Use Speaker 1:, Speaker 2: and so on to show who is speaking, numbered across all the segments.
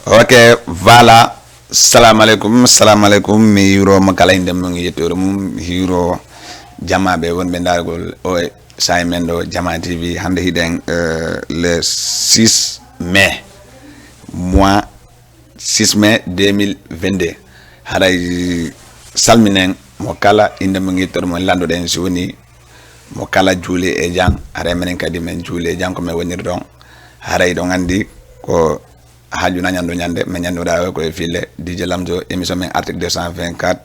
Speaker 1: Ok, voilà. Salam alaikum. Mi hiro makala inde mo yetoro mum hiro jamabe wonbe dargol o saimendo Jama TV hande hiden le 6 mai mois 6 mai 2022 haray salminen mo kala inde mo yetoro mo lando den joni mo kala juule e jang haray menen kadi men juule e jang ko me wonir don haray don andi ko hajuna nyando nyande men nyando da ko file DJ Lamzo émission men article 224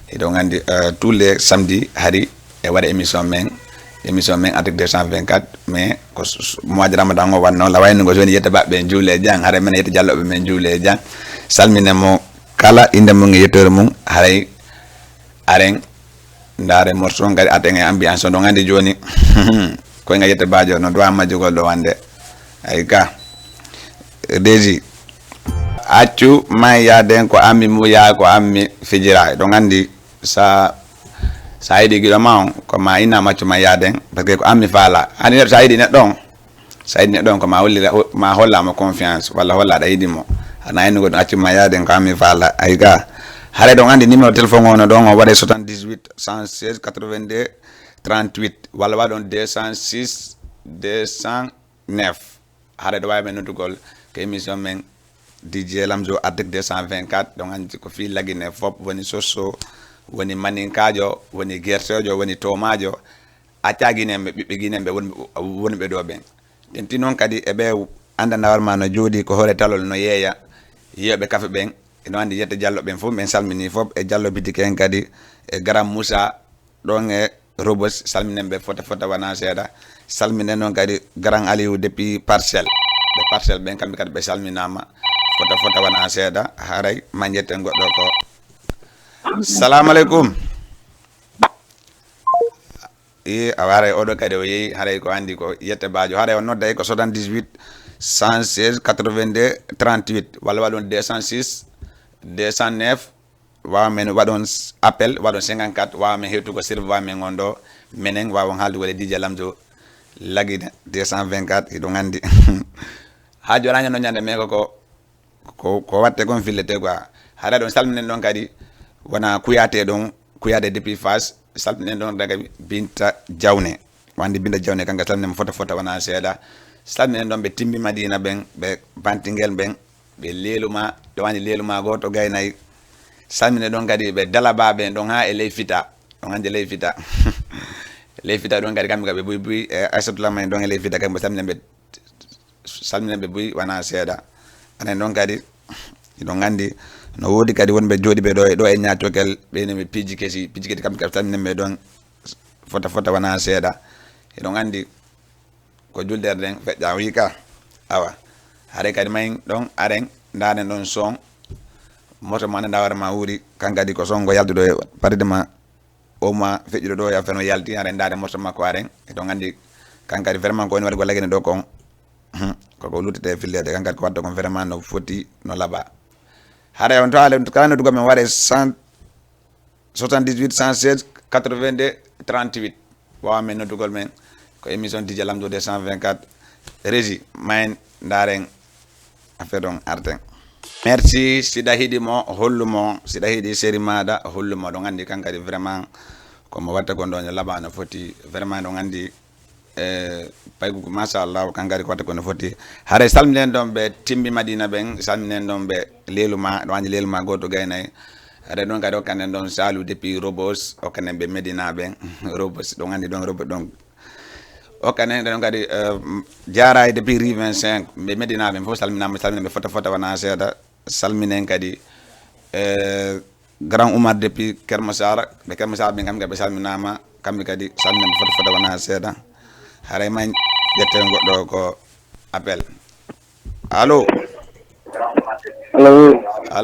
Speaker 1: et donc andi tous les samedis hari e wada émission men article 224 mais ko mois de ramadan ngo wanno la wayno go joni yetta babbe juule jang hare men yetta jallobe men juule jang salmine mo kala inde mo ngi yettor mum haray aren ndare morso ngari atenge ambiance do ngandi joni ko nga yetta bajo no do majugol do wande ay ka deji accu may yaden ko ammi muya ko ammi fijira do ngandi sa idi gido ma ko ma ina maccu may yaden parce que ko ammi fala ani sa idi ne don ko ma holli ma holla mo confiance wala holla da idi mo ana en go accu may yaden ko ammi fala ay ga hare do ngandi numéro téléphone ono don o wade 78 116 82 38 wala wadon 206 209 hare do way men notugol ke émission men DJ Lamzo article 224 donc andi ko fi lagine fop woni soso woni maninkajo woni gertojo woni tomajo accaginembe bibbe ginembe wonbe do ben den tinon kadi e be anda nawarma no jodi ko hore talol no yeya yebe kafe ben no andi yette jallo ben fop men salmini fop e jallo bitiken kadi e garam Moussa don e robos salminembe fota wana seda salminen non kadi grand Aliou depuis parcelle de parcelle ben kambe kadi be salminama fota wana seda haray manjete goddo ko assalamu alaikum aware odo kadi o yeyi haray ko andi ko yette baajo haray on nodda ko 78 116 82 38 wala wadon 206 209 wa men wadon appel wadon 54 wa men hetu ko sirve wa men gondo menen wa won haldu wala DJ Lamzo lagi 224 ido ngandi hajo ranya no nyande me ko watte kon fillete quoi hada don salminen don kadi wana kuyade depuis face salminen don daga Binta Jawne wandi Binta Jawne kanga salminen fota wana seda salminen don be timbi Madina ben be bantingel ben be leluma do wani leluma goto gaynay salminen don kadi be dalaba ben don ha e ley fita don ande ley fita ley fita don kadi kambe be buy aissatou lamay don ley fita kambe salminen be buy wana seda anen don kadi don ngandi no wodi kadi wonbe jodi be do e nyaatokel be ne piji kesi kambe salminen be don fota wana seda don ngandi ko julder den fedda wika awa hare kadi may don aren ndane don son moto man ndawar ma wuri kankadi ko songo yaldudo paride ma o ma fejjudo do ya feno yalti aren ndade moto makko aren don ngandi kankadi vraiment ko woni wadi gollagene do kon ko lutete fillede kankadi ko wadda kon vraiment no foti no laba hare on to ale kala dugo men ware 178 116 82 38 wa men no dugol men ko émission DJ Lamzo 224 régie main ndaren affaire don arten merci sida hidimo hollumo sida hidi série mada hollumo don andi kankadi vraiment ko mo watta kon don labano foti vraiment don andi paygu machallah kankadi ko watta kon foti hare salminen don be timbi Madina ben salminen don be leluma do andi leluma goto gaynay hare don kadi o kanen don salu depuis robos o kanen be Medina ben robos don andi don robos don o kanen don kadi jaray depuis rue 25 be Medina ben fo salminen be fota wana seda salminen kadi grand Oumar depuis Kermassar be ben kambe be salminama kambe kadi salminen be fota wana seda haray man jette goddo ko appel allo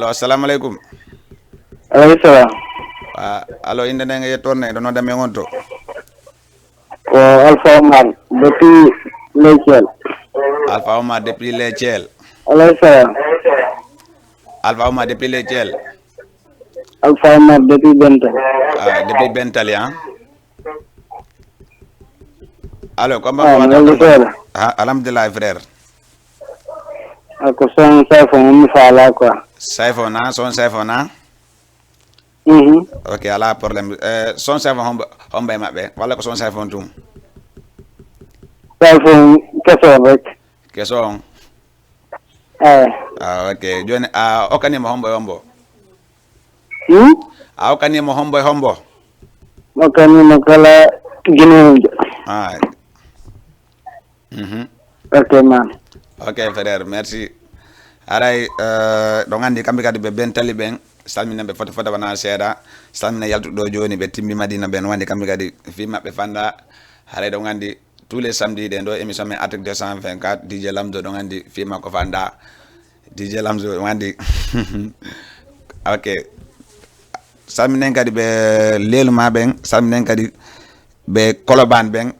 Speaker 1: assalamu alaikum
Speaker 2: alayhi salam
Speaker 1: allo inde nga yettorne do no dame ngonto
Speaker 2: ko Alpha Omar depuis Lechel
Speaker 1: Alpha Omar depuis Lechel
Speaker 2: alayhi salam
Speaker 1: Alpha Omar depuis Lechel
Speaker 2: Alpha Omar depuis Bental
Speaker 1: depuis Bental ya allo comment
Speaker 2: alhamdulillah
Speaker 1: alhamdulillah frère
Speaker 2: ako son sa fo mi fala quoi.
Speaker 1: Saifona son Saifona. Ok, ala problème. Son Saifon hombe mabbe wala ko son Saifon tum.
Speaker 2: Sa fo keso rek.
Speaker 1: Question.
Speaker 2: Eh.
Speaker 1: Ok, joni okani mo hombo.
Speaker 2: Hmm?
Speaker 1: Okani mo hombo.
Speaker 2: Makani makala gine.
Speaker 1: Ah.
Speaker 2: Ok man.
Speaker 1: Ok frère, merci. Aray ɗo gandi kamɓe kadi ɓe ben tali ɓen salmina ɓe fota wana seeɗa salmina yaltuɗo joni ɓe timmi madina ɓen wandi kamɓe kadi fi maɓɓe fanda haray ɗo gandi tous les samedi ɗen ɗo émission men Attaque 224 DJ Lamzo ɗo gandi fi makko fanda DJ Lamzo wandi ok salminen kadi ɓe leluma ɓen salminen kadi ɓe Colobane ɓen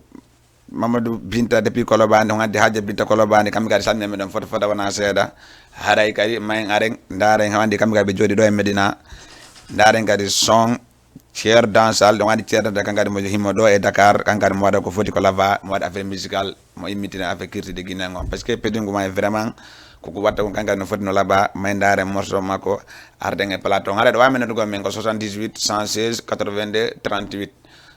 Speaker 1: Mamadou Binta depuis Colobane on addi haaja Binta Colobane kamɓe kadi salmina meɗen fota wana seeɗa haray kadi mayen aren ndaren wandi kamɓe kadi ɓe jooɗi ɗo e Médina ndaren kadi son Cher Dansal ɗon andi Cher Dansal kankadi mo himmo ɗo e Dakar kankadi mo waɗa ko foti ko lava mo waɗa affaire musical mo immitina affaire kirtide Guinée on par ce que pedingo ma vraiment koko watta ko kankadi no foti no laba may ndaren morceau makko arden e plateau haray ɗo wawi mendugo men ko 78 116 82 38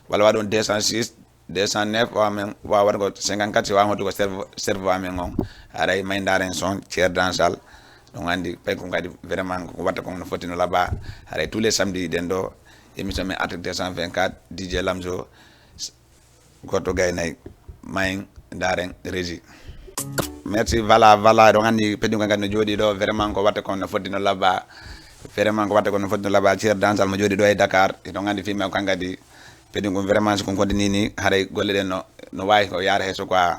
Speaker 1: walla waɗon 206 209 wamen wawa waɗa ko 54 si wawama ko serve amen on haray may ndaren son Cher Dansal ɗon andi pay ko kadi vraiment ko watta ko no foti no laba haray tous les samedi ɗen ɗo émission men Attaque 224 DJ Lamzo goto gaynay mayen ndaren régie merci voilà ɗon andi peddigo kadi no jooɗi ɗo vraiment ko watta ko no foti no laba vraiment ko watta ko no foti no laba Cher Dansal mo jooɗi ɗo e Dakar ɗon andi filme ko kankadi peddigo vraiment so ko continue ni haray golle ɗen no wawi ko yaara heeso quoi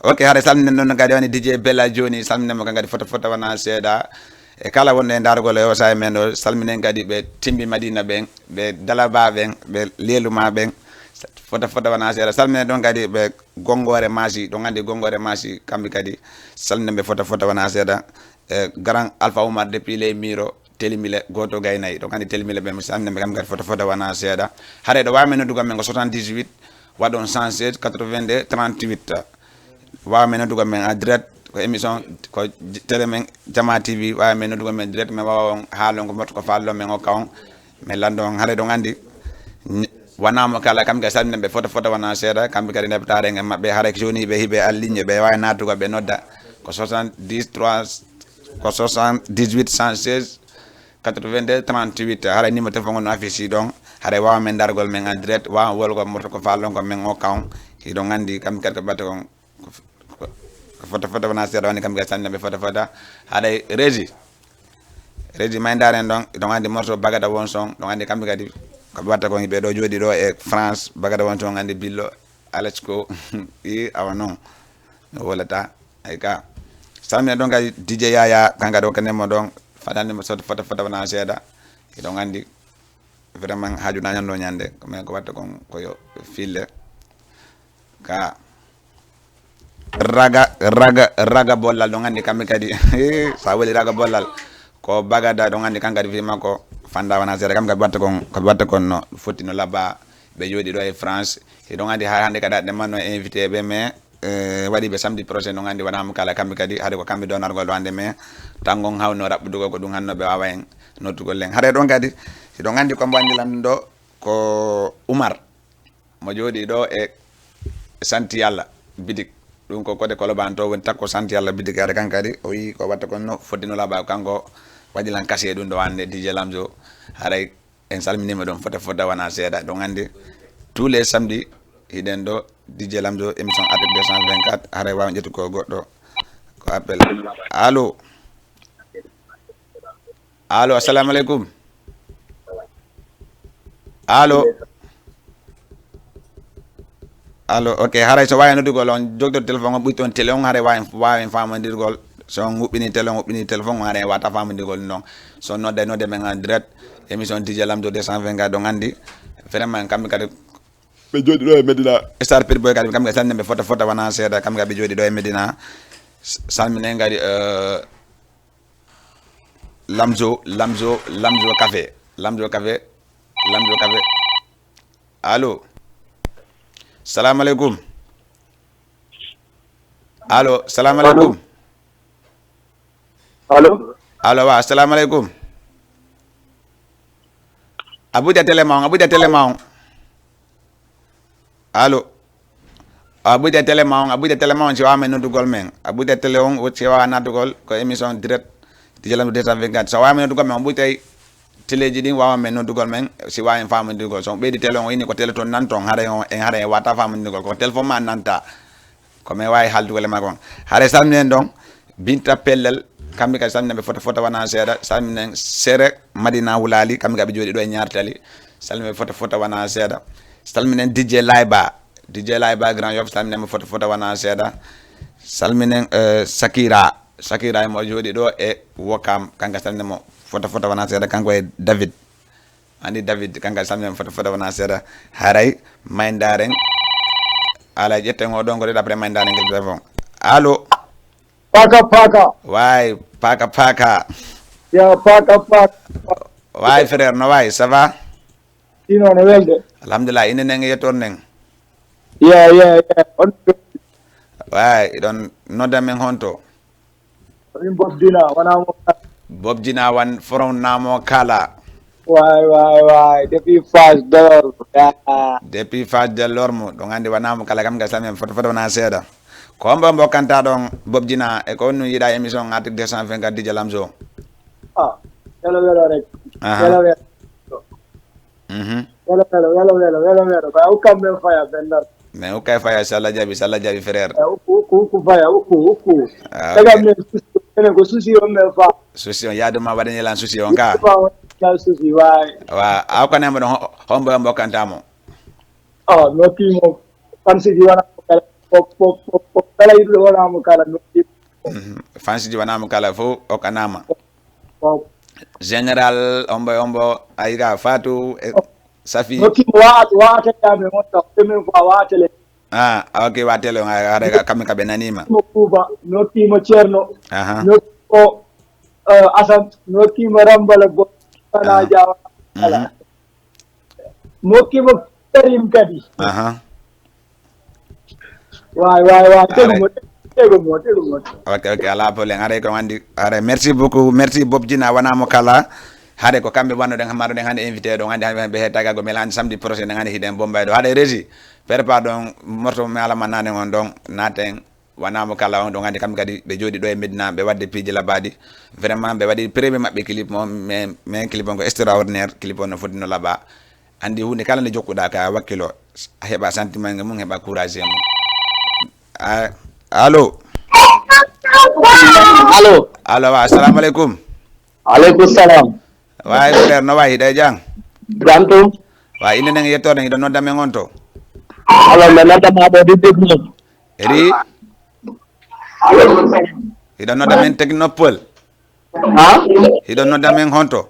Speaker 1: ok haray salminen noon kadi woni DJ Bella joni salminenmo kankadi fota wana seeɗa e kala wonɗo e dargol e osaye men ɗo salminen kadi ɓe timbi Madina ɓen ɓe Dalaba ɓen ɓe leluma ɓen fota wana seeɗa salminen ɗon kadi ɓe Gongore Masi ɗon andi Gongore Masi kamɓe kadi salminen ɓe fota wana seeɗa e grand Alpha Oumar depuis les miro telimile goto gaynayi ɗon andi telimile ɓe mi salminen ɓe kamɓe kadi fota wana seeɗa haɗa ɗo wawi men noddugo men ko 78 waɗon 116 82 38 wawi men noddugo men en direct ko émission ko télé men Jama TV wawi men noddugo men direct mais wawa on haalon ko motto ko fallo men o kawon mais lando on haɗa ɗon andi wanamo kala kamɓe kadi salminen ɓe fota wana seeɗa kamɓe kadi neɓtare e maɓɓe haray joni ɓe hiiɓe en ligne ɓe wawi nattugo ɓe nodda ko 78 116 82 38 haray numéro téléphone on no affiche ɗon haray wawa men dargol men en direct wawa wolgo motto ko fallon ko men o kawon hiɗon andi kamɓe kadi ko batte kon fota wana seeɗa woni kamɓe kadi salminen ɓe fota haɗay régi may ndaren ɗon andi morceau bagada won son ɗon andi kamɓe kadi koɓe watta kon ɓe ɗo jooɗi ɗo e France bagada won son andi billo Alesco i awa noon no wolata ay ka salminen ɗon kadi DJ Yaya kankadi o kanemo ɗon fadanimo fota wana seeɗa iɗon andi vraiment haaju nañanno ñande mais ko watta kon koyo fille ka raga bollal ɗon andi kamɓe kadi sa woli raga bollal ko bagada ɗon andi kankadi fi makko fanda wana seeɗa kamɓe kadi koɓe watta kon no foti no labba ɓe jooɗi ɗo e France eɗon andi ha hande kadi aɗa manno invité ɓe mais waɗi ɓe samedi prochain ɗon andi waɗama kala kamɓe kadi haade ko kamɓe donargol ɗo hande mais tangon hawno raɓɓudugo ko ɗum hanno ɓe wawa en nottugol len haɗa ɗon kadi eɗon andi ko mbandilam ɗo ko Oumar mo jooɗi ɗo e santi Yalla bidik ɗum ko kode Colobane to woni takko santi Yalla bidik haade kankadi o wi ko watta kon no foti no laaɓa kanko waɗilan kase ɗum ɗo hande DJ Lamzo haray en salminima ɗon fota wana seeɗa ɗon andi tous les samedi hiɗen ɗo DJ Lamzo émission Attaque 224 haray wawi ƴettu ko goɗɗo ko appel allo assalamu aleykum allo ok haray so wawi noddigol on jogdorde téléphone on ɓuyton télé on haray wawi famodirgol so on huɓɓini téléphone on haray wata famodirgol noon so nodde men en direct émission DJ Lamzo 224 ɗon andi vraiment kamɓe kadi ɓe jooɗi ɗo e Médina star piri boy kadi kamɓe kadi salminen ɓe fota wana seeɗa kamɓe kadi ɓe jooɗi ɗo e Médina salminen kadi Lamzo café allo salamu aleykum allo salamu aleykum
Speaker 2: allo
Speaker 1: allo wa assalamu alaikum abuja telemaon allo abuja telemaon ci wa men dugol men abuja teleon o ci wa na dugol ko émission direct di jalam 224 so wa men dugol men bu tay teleji din wa men dugol men si wa en fam dugol so be di teleon ini ko teleton nan ton hare on en hare wata fam dugol ko telephone man nanta ko me way hal dugol ma gon hare salminen don binta pellel kambe ka salminen be foto wana seeda salminen sere madina wulali kambe ga be jodi do ñaartali salminen foto wana seeda salminen DJ Layba Grand Yoff salminen foto wana seeda salminen Sakira mo jodi do e Wokam kanga salminen mo foto wana seeda kanko e David kanga salminen foto wana seeda haray mayndaren ala jettengo don ko de d'après mayndaren ngel téléphone allo
Speaker 2: Paka.
Speaker 1: Waay, Paka.
Speaker 2: Ya, Paka.
Speaker 1: Waay, frère, no waay, ça va?
Speaker 2: Ino no welde.
Speaker 1: Alhamdulillah, ine nenge yetor neng.
Speaker 2: Yeah.
Speaker 1: Waay, don noda men honto.
Speaker 2: Rin Bob Dina, wana mo.
Speaker 1: Bob Dina wan from namo kala.
Speaker 2: Waay. Depuis phase d'or.
Speaker 1: Depuis phase de l'ormo, donc andi wanamo kala kam gasam foto wana seda. Ko mbo kanta don Bob Dina e ko nu yida émission ngati 224 di jalamzo.
Speaker 2: Yalo rek. Yalo. Welo. Ba u kam ben faya bendar.
Speaker 1: Mais o kay faya sala jabi frère.
Speaker 2: Ku faya ku. Daga men ko susi on me fa.
Speaker 1: Susi on yadu ma wadani lan susi on ka.
Speaker 2: Ya susi waay.
Speaker 1: Wa aw ko nembo don hombo kanta mo.
Speaker 2: No kimo fansi di wana kala yidu wana mo kala no
Speaker 1: fansi di wana mo kala fo o kanama general ombo ayga fatu safi
Speaker 2: no kimo wa ta me mo to me fa wa tele
Speaker 1: okay wa tele ngare kam ka benanima
Speaker 2: no kuba no kimo cerno
Speaker 1: no
Speaker 2: ko asam no kimo rambala bo kana jawa kala no kimo terim kadi Waay. Tego mo.
Speaker 1: Okay, ala pole ngare ko andi are merci beaucoup, merci Bob Dina wana mo kala hade ko kambe wano den hamaro den hande invité do andi be hetaga go melan samedi prochain den hande hiden bombay do hade régie prépare don morto me ala manane on don naten wana mo kala on don andi kambe kadi be jodi do e Medina be wadde piji labadi vraiment be wadi premier mabbe clip mo mais clip on ko extraordinaire clip on fodino laba andi hunde kala ne jokkuda ka wakkilo heba sentiment ngam heba courage mo allo wa assalamu alaikum.
Speaker 2: Alaikum salam.
Speaker 1: Waay frère no waay day jang
Speaker 2: Gantum.
Speaker 1: Waay ine nang yetor nang do nodda men ngonto.
Speaker 2: Me nodda ma do di deglu.
Speaker 1: Eri Ido nodda men technopole. Ido nodda men honto.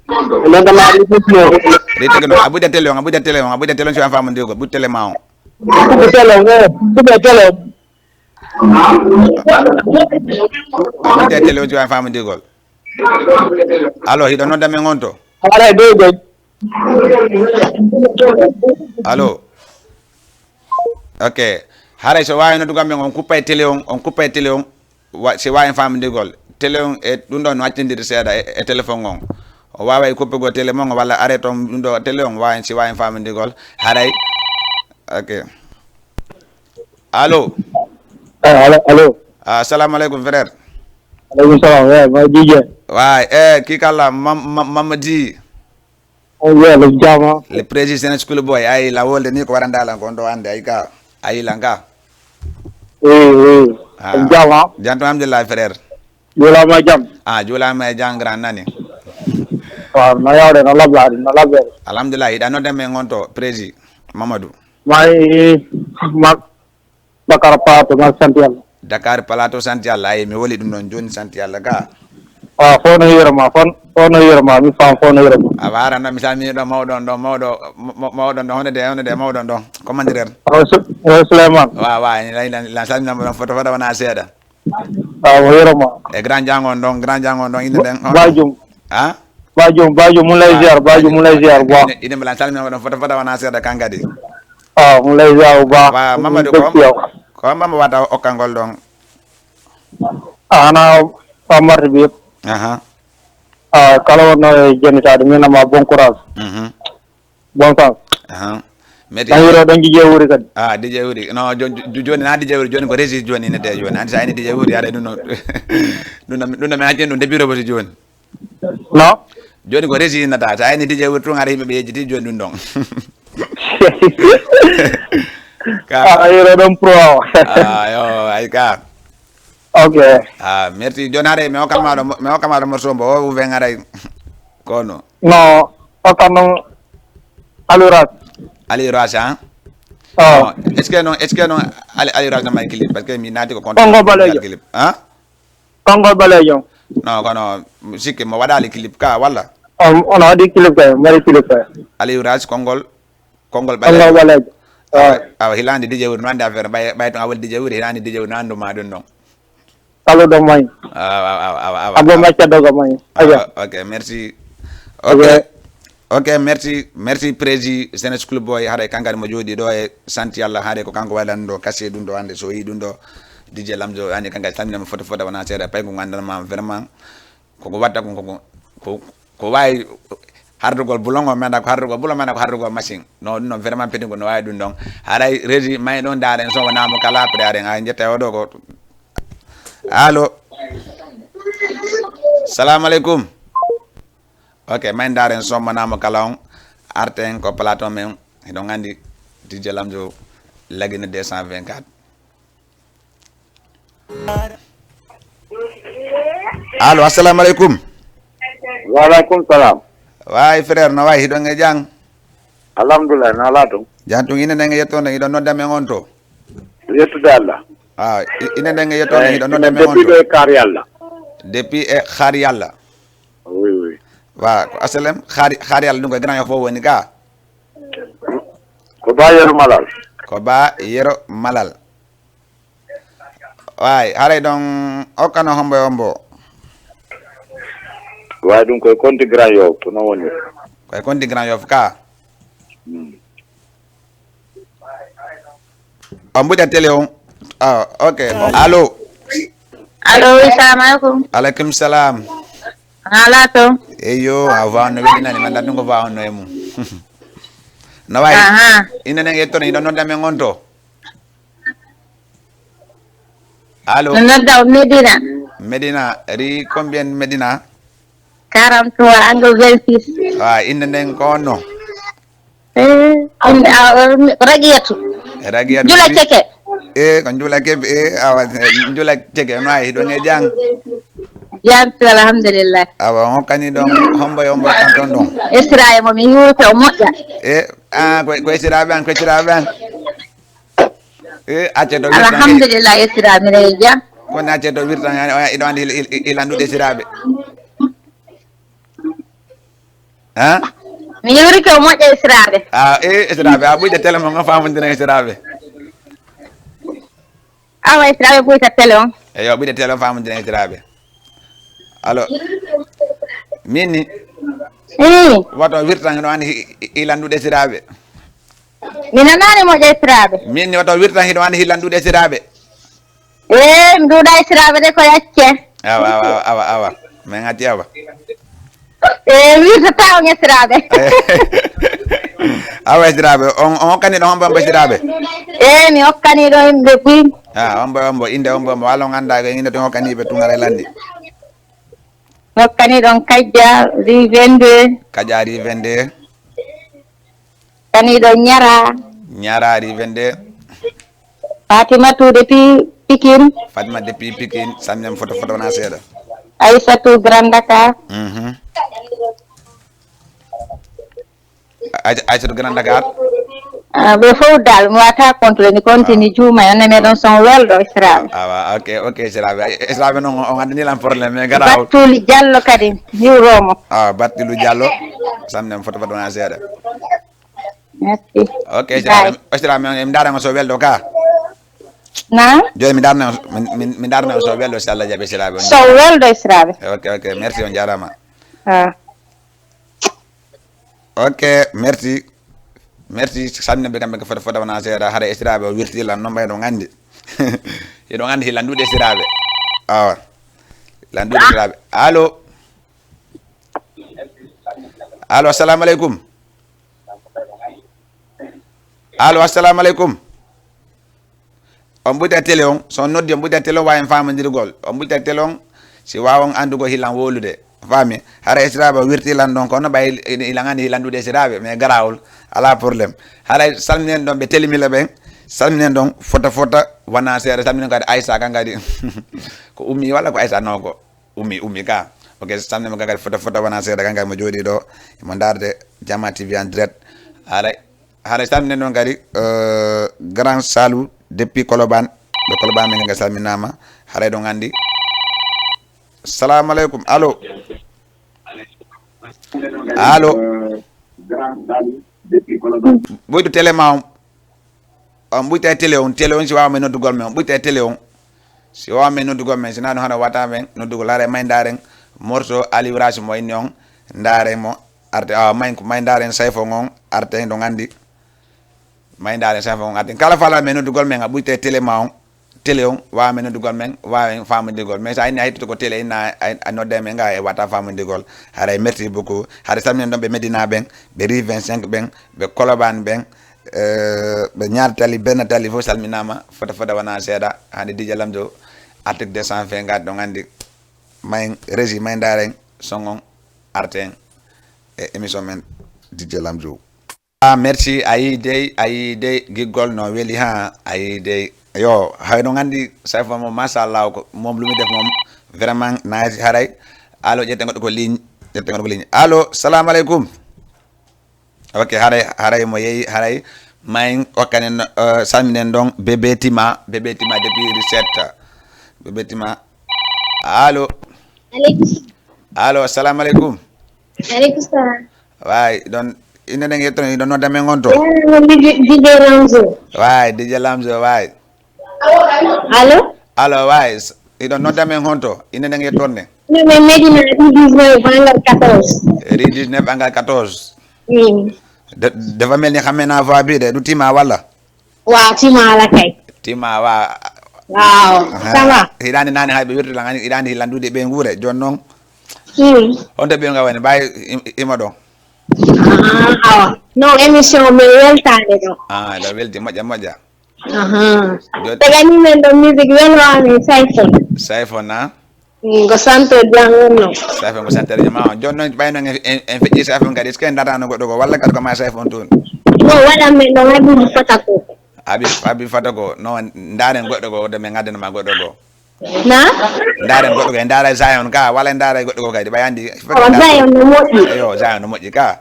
Speaker 2: Nodda ma di deglu.
Speaker 1: Ri tegno abuja tele ci am famu ndigo bu tele maon.
Speaker 2: Bu tele
Speaker 1: tele ci am famu ndigo. Allo ido nodda men ngonto.
Speaker 2: Ara dogo.
Speaker 1: Allo. Okay. Hare so wawi noddugo men on coupe télé on se wawi famde gol télé on e dum don wattindir seeda e téléphone on o wawa e coupe go télé mon walla arrêté on dum do télé on wawi se wawi famde gol haray okay allo assalamu alaikum frère
Speaker 2: alaikum salam ma jije
Speaker 1: wa ki kala mamadi
Speaker 2: le jama
Speaker 1: le président school boy ay la wolde ni ko warandala ko ndo ande ay ka ay langa
Speaker 2: jama
Speaker 1: janto alhamdulillah frère
Speaker 2: jola ma jam
Speaker 1: jola ma jang grand nani
Speaker 2: na yawde na labbe
Speaker 1: alhamdulillah ida no deme ngonto prési mamadou
Speaker 2: may Dakar
Speaker 1: Plateau sant Yalla ay mi woli dum non joni sant Yalla ka
Speaker 2: fono yirma mi fam fono yirma
Speaker 1: awara na misami do mawdon do honde mawdon do commandirer
Speaker 2: Sulaiman
Speaker 1: wa la salmi na foto wana seda
Speaker 2: yirma
Speaker 1: e grand jangon don inde den
Speaker 2: bajum mun lay ziar bo
Speaker 1: inde la salmi na foto wana seda kangadi
Speaker 2: mun lay ziar ba
Speaker 1: wa mamadou ko mama wata okangol don
Speaker 2: ana pamar bi
Speaker 1: aha
Speaker 3: kala wonno jenitade minama bon courage bon sens
Speaker 1: aha meti
Speaker 3: tan yiro ɗon jije wuri kadi
Speaker 1: DJ wuri no joni na DJ wuri joni ko resi joni ne de joni andi sa ni DJ wuri ada duno duno me hajjen de biro boti joni
Speaker 3: no
Speaker 1: joni ko resi nata sa ni DJ wuri to ngara himbe be yejiti joni dun don ka
Speaker 3: yiro ɗon pro
Speaker 1: yo ay ka
Speaker 3: ok
Speaker 1: merci joni hare me okamaɗo morsombo o wu ngara kono
Speaker 3: no okkan noon alurat
Speaker 1: Ali Rasa est-ce que non Ali Rasa may clip parce que mi nati ko compte
Speaker 3: Congo Balejo
Speaker 1: clip hein
Speaker 3: Congo Balejo
Speaker 1: non kono sikki mo wadali clip ka walla
Speaker 3: on waɗi clip kay mari clip kay
Speaker 1: Ali Rasa Congo
Speaker 3: Balejo
Speaker 1: awa hilandi DJ wuri nande affaire bay to awol DJ wuri hilandi DJ wuri nando ma dun non
Speaker 3: kalo do may abo macca dogo may
Speaker 1: ok merci ok merci prési Senes Club boy haɗa kankadi mo jooɗi ɗo e santi Allah haade ko kanko waɗan ɗo kasse ɗum ɗo hande so yi ɗum ɗo DJ Lamzo hande kankadi salminama foto wona seeɗa pay ko gandanma vraiment koko watta ko wawi hardugol boulon o menda ko hardugol boulon menda ko hardugol machine no ɗum noon vraiment petingol no wawi ɗum ɗon haɗay régi may ɗon daren so wonama kala après aren ha jetta oɗo ko allo salamu aleykum ok may ndaren sommanama kala on arten ko plateau men eɗon andi DJ Lamzo lagina 224 allo assalamu aleykum
Speaker 3: waaleykum salam
Speaker 1: way frère no way hiɗon e jang
Speaker 3: alhamdulillah no ala ɗum
Speaker 1: jan tun ine ndenge yettonde hiɗon nodda men on to
Speaker 3: yettude Allah
Speaker 1: ine ndenge yettonde hiɗon nodda men on to
Speaker 3: depuis kar yalla
Speaker 1: depuis e xaar yalla
Speaker 3: oui
Speaker 1: wa ko asalem xaar yalla ɗum koye Grand Yoff fof woni ga
Speaker 3: ko ba yero malal
Speaker 1: ko ba yero malal way haray ɗon okkano hombo
Speaker 3: way ɗum koye konti Grand Yoff to non woni
Speaker 1: koye konti Grand Yoff ka on mbuɗa télé on ok allo
Speaker 4: assalamu aleykum
Speaker 1: aleykum salam
Speaker 4: ala to
Speaker 1: eyo a vawno weɗinani man ɗum ko vawno e mum no way inen en yettono hiɗon nodda men on to allo
Speaker 4: nodda
Speaker 1: Medina ri combien Medina
Speaker 4: 43 angle 26
Speaker 1: inde nden ko onno
Speaker 4: ragiyatu jula ceke
Speaker 1: ko jula kebe awa jula ceke no ay hiɗon e jang
Speaker 4: jampi alhamdulillah
Speaker 1: awa hokkani ɗon hombo kanton ɗon
Speaker 4: esiraye momi hiwte o moƴƴa
Speaker 1: ko esiraɓe an acce to
Speaker 4: alhamdulillah esiraɓe mine jam
Speaker 1: kono acce to wirtan iɗo andi ilanduɗe esiraɓe
Speaker 4: mi yewri ko moƴƴa esiraɓe
Speaker 1: esiraɓe a ɓuyɗe télé mo famodira esiraɓe
Speaker 4: awa esiraɓe ɓuyta télé on
Speaker 1: eyo ɓuyɗe télé o famodira esiraɓe alors min ni woto wirtan hiɗo andi ilanduɗe esiraɓe
Speaker 4: mi nanani moƴƴa esiraɓe
Speaker 1: min ni woto wirtan hiɗo andi hilanduɗe esiraɓe
Speaker 4: mi duuɗa esiraɓe de ko yacce
Speaker 1: awa min atti awa
Speaker 4: wirtata on esiraɓe
Speaker 1: awa esiraɓe on hokkani ɗo hombo esiraɓe
Speaker 4: mi hokkani ɗo inde buy
Speaker 1: hombo inde hombo walla on anda inde to hokkaniɓe tungara landi
Speaker 4: hokkani ɗon Kadia ri 22
Speaker 1: Kadia ri 22
Speaker 4: kani ɗon ñara
Speaker 1: ri 22
Speaker 4: Fatimatu depuis Pikine
Speaker 1: Fatima depuis Pikine saminem photo wona seeɗa
Speaker 4: Aissatou Grand Dakar
Speaker 1: Aissatou Grand Dakar
Speaker 4: ɓe fof dal mi wata contrôle mi continue juuma on meɗon son welɗo esiraɓe
Speaker 1: awa ok esiraɓe noon on addanilan probléme mais gara
Speaker 4: Battuli Diallo kadi hiwromo
Speaker 1: Battilu Diallo saminem photo wona seeɗa
Speaker 4: merci
Speaker 1: ok esiraɓe mi darama so welɗo ka
Speaker 4: na
Speaker 1: joni mi darnama so welɗo so Allah jaaɓi esiraɓe
Speaker 4: so welɗo esiraɓe
Speaker 1: ok merci on jarama ok merci salmina ɓe kamɓe ko fota wona seeɗa haɗa esiraɓe o wirtilan noon ɓayɗo gandi eɗon andi hilanduɗe esiraɓe awa landude siraɓe allo allo assalamu aleykum allo assalamu aleykum on ɓuyta télé on so noddi on ɓuyta télé on wawi famodirgol on ɓuyta télé on si wawon andugo hilan wolude faami hara siraɓe wirtilan ɗon kono ɓay ilagani hilandude siraɓe mais garawol ala probléme haray salminen ɗon ɓe telimila ɓen salminen ɗon fota wona seeɗa salminen kadi Aissa kan kadi ko ummi walla ko Aissa non ko ummi ka ok salminen kan kadi fota wona seeɗa kan kadi mo jooɗi ɗo mo darde Jama TV en direct haray salminen ɗon kadi grand Salou depuis Colobane ɓe Colobane men ga salminama haray ɗon andi salamu aleykum allo ɓoytu télé ma on ɓuyta télé on si wawa men noddugol men on ɓuyta télé on si wawa men noddugol men sina ɗum hano wata men noddugol haray may daren morceau Aliou Racine mo inni on daren mo arte may daren sayfo on arte ɗon andi may daren sayfo on arte kala fala men noddugol men a ɓuyta télé ma on télé on wawa men noddigol men wawa famodirgol mais sa inni a hettude ko télé inna a nodde men ga e wata famodirgol haray merci beaucoup haray salminen ɗon ɓe Médina ɓen ɓe Rue 25 ɓen ɓe Colobane ɓen ɓe ñaar tali benn tali fof salminama fota wona seeɗa hande Dj Lamzo article 220 gadi ɗon andi may régi may daren songon arten e émission men Dj Lamzo merci ayi dey giggol no weeli ha ayi dey yo hay no gandi say fo mom machallah ko mom lumi def mom vraiment naati haray allo ƴette goɗɗo ko ligne allo salamu aleykum ok haray mo yeeyi haray mayin okkanen salminen ɗon bébé tima depuis recette bébé tima allo assalamu aleykum
Speaker 5: aleykum salam
Speaker 1: way ɗon inde ɗen yettone ɗon nodda men gon to
Speaker 5: DJ Lamzo
Speaker 1: way DJ Lamzo way allo way iɗon nodda men honto inde ɗen yettorne
Speaker 5: min Médina Rue 19 angal 14
Speaker 1: dafa mel ni xamee naa voix bi de du tima walla
Speaker 5: waaw tima la kay
Speaker 1: tima waaw
Speaker 5: ça va
Speaker 1: hiɗande nane hay ɓe wirtila gani hiɗande hillandude ɓe nguure joni noon honto ɓe nga woni mbawi ima ɗon
Speaker 5: awa non émission min weltade ɗo
Speaker 1: ɗo welti moƴƴa
Speaker 5: tagani men ɗo musique welwami sayfon
Speaker 1: na
Speaker 5: go santo jam wonno
Speaker 1: sayfon ko santere jama on joni noon ɓayno en feƴƴi sayfon kadi est ce que en datano goɗɗo ko walla kadi koma sayfon toon
Speaker 5: no waɗan men ɗon habibu fata ko
Speaker 1: habi fata ko non daren goɗɗo ko de min gaddanoma goɗɗo ko
Speaker 5: na
Speaker 1: daren goɗɗo ko en daara Zayon ka walla en daara goɗɗo ko kadi ɓayandi
Speaker 5: Zayon no moƴƴi
Speaker 1: eyo Zayon no moƴƴi ka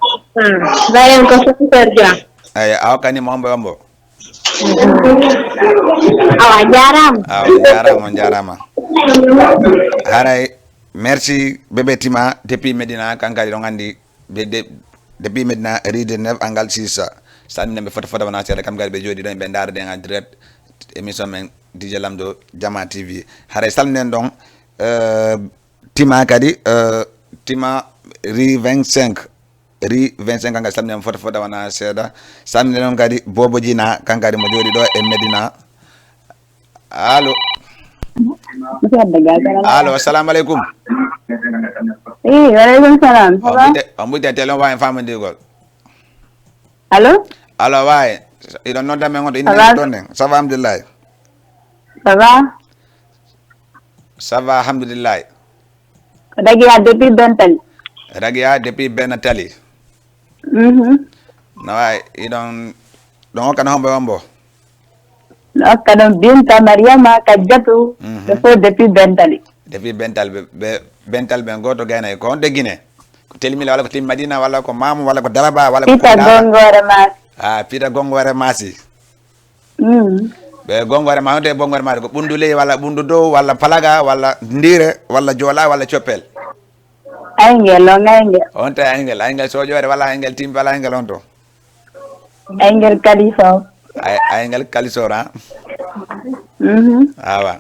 Speaker 5: Zayon ko santere jam
Speaker 1: eyi a hokkanima hombo
Speaker 5: awa
Speaker 1: jarama haray merci bébé tima depuis Médina kankadi ɗon andi depuis Médina Rue 19 angal 6 salminen ɓe fota wona seeɗa kam kadi ɓe jooɗi ɗon ɓe darde en direct émission men Dj Lamzo Jama TV haray salminen ɗon tima kadi tima Rue 25 kanka salminen fota wona seeɗa salminen ɗon kadi Bobo Djina kankadi mo jooɗi ɗo e Médina allo assalamu aleykum
Speaker 4: waleykum salam
Speaker 1: on ɓuyde télé on wawi famodirgol
Speaker 4: allo
Speaker 1: wawi iɗon nodda men gonto inde ɗon nden ça va alhamdulillahi ça va alhamdulillahi
Speaker 4: ko Raguiya depuis Bentali
Speaker 1: Raguiya depuis Bentali no wawi iɗon ɗon hokkano hombo
Speaker 4: hokka ɗon Binta Mariama Kadiatou ɓe fof depuis Bentali
Speaker 1: ɓe Bentali ɓen goto gaynayi ko honde Guiné ko telmila walla ko tim Madina walla ko Mamou walla ko Daraba walla
Speaker 4: Pita Gongore Massi
Speaker 1: Pita Gongore Massi ɓe Gongore ma honde Gongore Massi ko ɓunduley walla ɓundu dow walla Palaga walla Ndire walla Joola walla Coppel
Speaker 4: Aygel
Speaker 1: on ta Aygel Soƴore walla Aygel Timɓe walla Aygel on to
Speaker 4: Aygel Kaliso
Speaker 1: Aygel Kalisor awa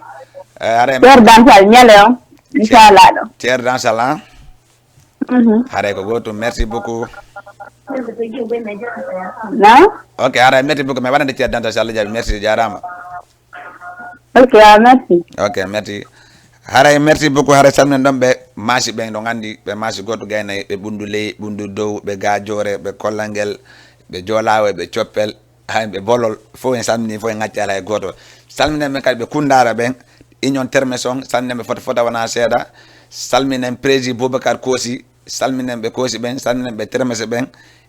Speaker 4: Ceer Dansal ñale on inchallah ɗo
Speaker 1: Ceer Dansal haray ko gotum merci beaucoup
Speaker 4: na
Speaker 1: ok haray merci beaucoup mais waɗande Ceer Dansal so Allah jaaɓi merci jarama
Speaker 4: ok merci
Speaker 1: ok merci haray merci beaucoup haray salminen ɗon ɓe maasi ɓen ɗo gandi ɓe maasi goto gaynayi ɓe ɓundu ley ɓundu dow ɓe gajore ɓe kollangel ɓe jolawe ɓe coppel hay ɓe bolol fof en salmini fof en gacci ala e goto salminen ɓe kadi ɓe kundara ɓen union termes on salminen ɓe fota wona seeɗa salminen président Boubacar Kosi salminen ɓe Kosi ɓen salminen ɓe termes ɓen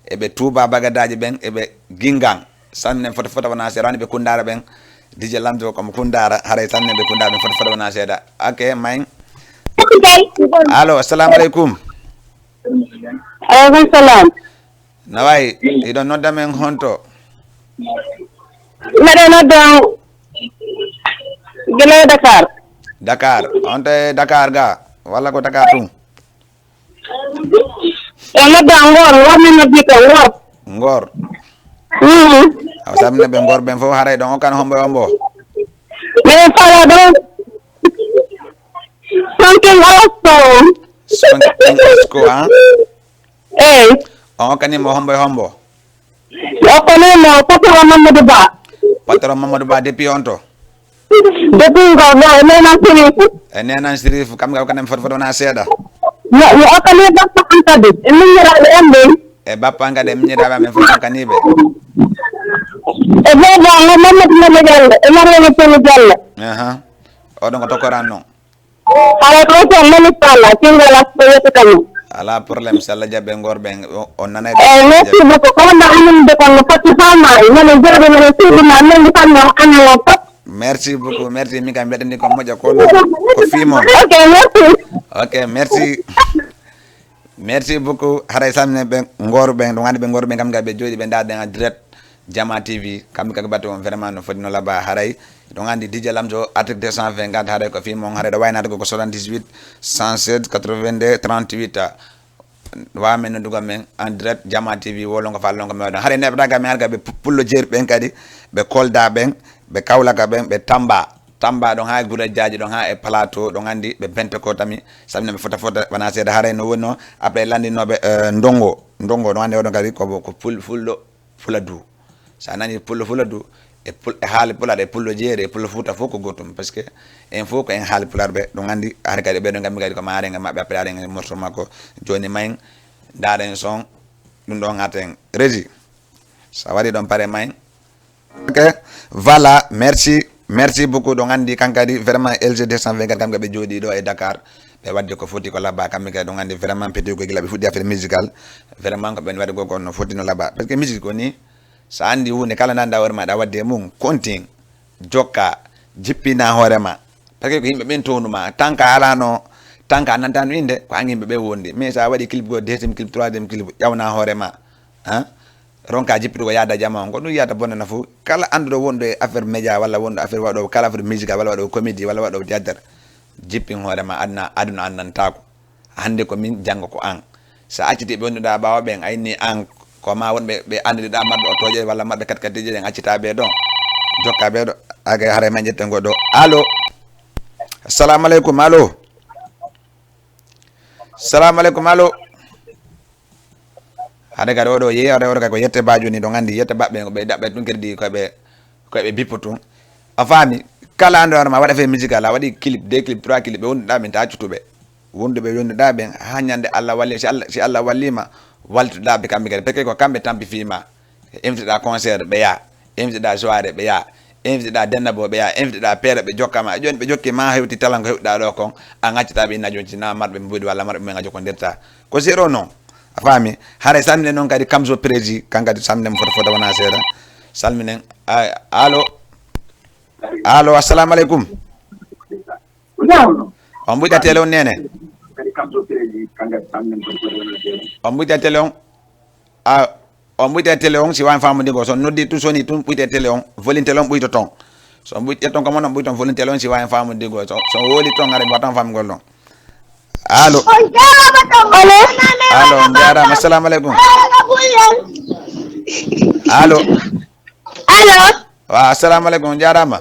Speaker 1: eɓe Touba Bagadaji ɓen eɓe Guingan salminen fota wona seeɗa wani ɓe kundara ɓen DJ Lamdo komo kundara haray salminen ɓe kundara ɓen fota wona seeɗa ok mayin allo assalamu aleykum
Speaker 5: Aleykum salam.
Speaker 1: nawayi iɗon nodda men honto
Speaker 5: Mbeɗo nodda gila Dakar.
Speaker 1: Dakar on te Dakar ga walla ko Dakar tum
Speaker 5: E nodda Ngor, wonmi noddi ko Ngor.
Speaker 1: Ngor aw salminen ɓe Ngor ɓen fof haray ɗon hokkan hombo e hombo
Speaker 5: Miɗen fala ɗon something also.
Speaker 1: sonkin esko han
Speaker 5: Eyi.
Speaker 1: on hokkanimo hombo e hombo
Speaker 5: O konimo Fatara Mamadou Ba.
Speaker 1: patron Mamadou Ba depuis on to
Speaker 5: Depuis Ngor ɗo e nenan Sirif.
Speaker 1: e nenan Sirif kam ga hokkanem fota wona seeɗa
Speaker 5: Mi okkani Bappa Antadi e miñiraɓe en ɓen.
Speaker 1: e bappa kadi e miñiraɓe amen fof hokkaniɓe
Speaker 5: E ɓeɗo ngo Mamadou Mele Diallo e Mariama Tony Diallo.
Speaker 1: oɗon ko tokkoran noon
Speaker 5: Haray ko ton Malik Palla Cingala ko yetta kañum.
Speaker 1: ala probléme so Allah jaɓɓe Ngor ɓen on nanay
Speaker 5: Merci beaucoup. Ko wonno annude ko no foti famare minen jooɗo minen suuduma men fanno anno fop.
Speaker 1: merci beaucoup merci min kam mbeɗani ko moƴƴa kono ko fimon
Speaker 5: Ok, merci.
Speaker 1: ok merci merci beaucoup haray salminen ɓe Ngor ɓen ɗo gandi ɓe Ngor ɓen kam ga ɓe jooɗi ɓe darden en direct Jama TV kamɓe kadi batte on vraiment no foti no laaɓa haray ɗo gandi DJ Lamzo article 220 haray ko fimon haray ɗo waynade ko 78 116 82 38 wamen noddugo men en direct Jama TV wolongo fallongo mi waɗon haray neɓɗaga men harga ɓe pullo jeeri ɓen kadi ɓe Kolda ɓen ɓe Kaolaka ɓen ɓe Tamba ɗon ha Gura Diadji ɗon ha e plateau ɗon andi ɓe bente ko tami salmina ɓe fota wona seeɗa haray no wonno après landinoɓe ndongo ɗon andi oɗon kadi ko fulɗo Fuladu sa nani pullo Fuladu e haali pulaɗo e pullo jeeri e pullo Fouta fof ko gotum par ce que en fof ko en haali pulaɗo ɓe ɗon andi hade kadi ɓeɗo gammi kadi ko marenga mabɓe après aɗen morceau makko joni mayin daɗen son ɗum ɗon gaten régi sa waɗi ɗon paare mayin ok voilà merci beaucoup ɗon andi kankadi vraiment LG 224 kam ɓe jooɗi ɗo e Dakar ɓe wadde ko foti ko labba kamɓe kadi ɗon andi vraiment péti ko gila ɓe fuɗɗi affaire musical vraiment ko ɓen waɗi go no foti no labba par ce que musique ko ni sa andi hunde kala nanda hoore ma ɗa wadde e mum contine jokka jippina hoorema par ce que ko yimɓe ɓen townuma tant que alano tant que a nantano inde ko an yimɓe ɓe wondi mais sa waɗi clip go deuxiéme clip troisiéme clip ƴawna hoorema ronka jippito ko yaada jama on ko ɗum yiyata bonnana fof kala anduɗo wonɗo e affaire média walla wonɗo affaire waɗo kala affaire musical walla waɗo comédie walla waɗo théâtre jippin hoorema aduna annantako hande ko min janggo ko an sa acciti ɓe wonduɗa ɓawa ɓen ayni an ko ma wonɓe ɓe andiɗa maɓɓe o toje walla maɓɓe katkatiji ɗen accita ɓe ɗon jokka ɓe ɗo aga haara men jetten goɗɗo allo assalamu aleykum allo salamu aleykum allo hade kadi oɗo yeeyi oɗo kadi ko yette bajo ni ɗo gandi yette baɓɓe ko ɓe daɓɓe tun kadi koɓe bippo tun a faami kala ando ma waɗa fe musical a waɗi clip 2 clip 3 clip ɓe wonduɗa ɓen ta accutuɓe wonduɓe wonduɗa ɓen ha ñande Allah walli si Allah wallima waltuɗa ɓe kamɓe kadi parce que ko kamɓe tampi fima inviteɗa concert ɓe yaa inviteɗa soirée ɓe yaa inviteɗa dennabo ɓe yaa inviteɗa peere ɓe jokkama joni ɓe jokki ma hewti talan ko hewɗa ɗo kon a gaccitaɓe inna joni sina marɓe mbuɗi walla marɓe mumen a jokkodirta ko zéro non a faami haray salminen noon kadi Kamzo prési kankadi salminen fota wona seeɗa salminen allo assalamu aleykum on ɓuyɗa télé on nene on ɓuyɗa télé on on ɓuyɗa télé on si wani famudigo so noddi tu soni tun ɓuyte télé on volin télé on ɓuyto ton so ƴetton ko mon on ɓuyton volin télé on si wani famudigo so woli ton ara watan famugol ɗon allo allo on jarama assalamu aleykum allo wa assalamu aleykum on jarama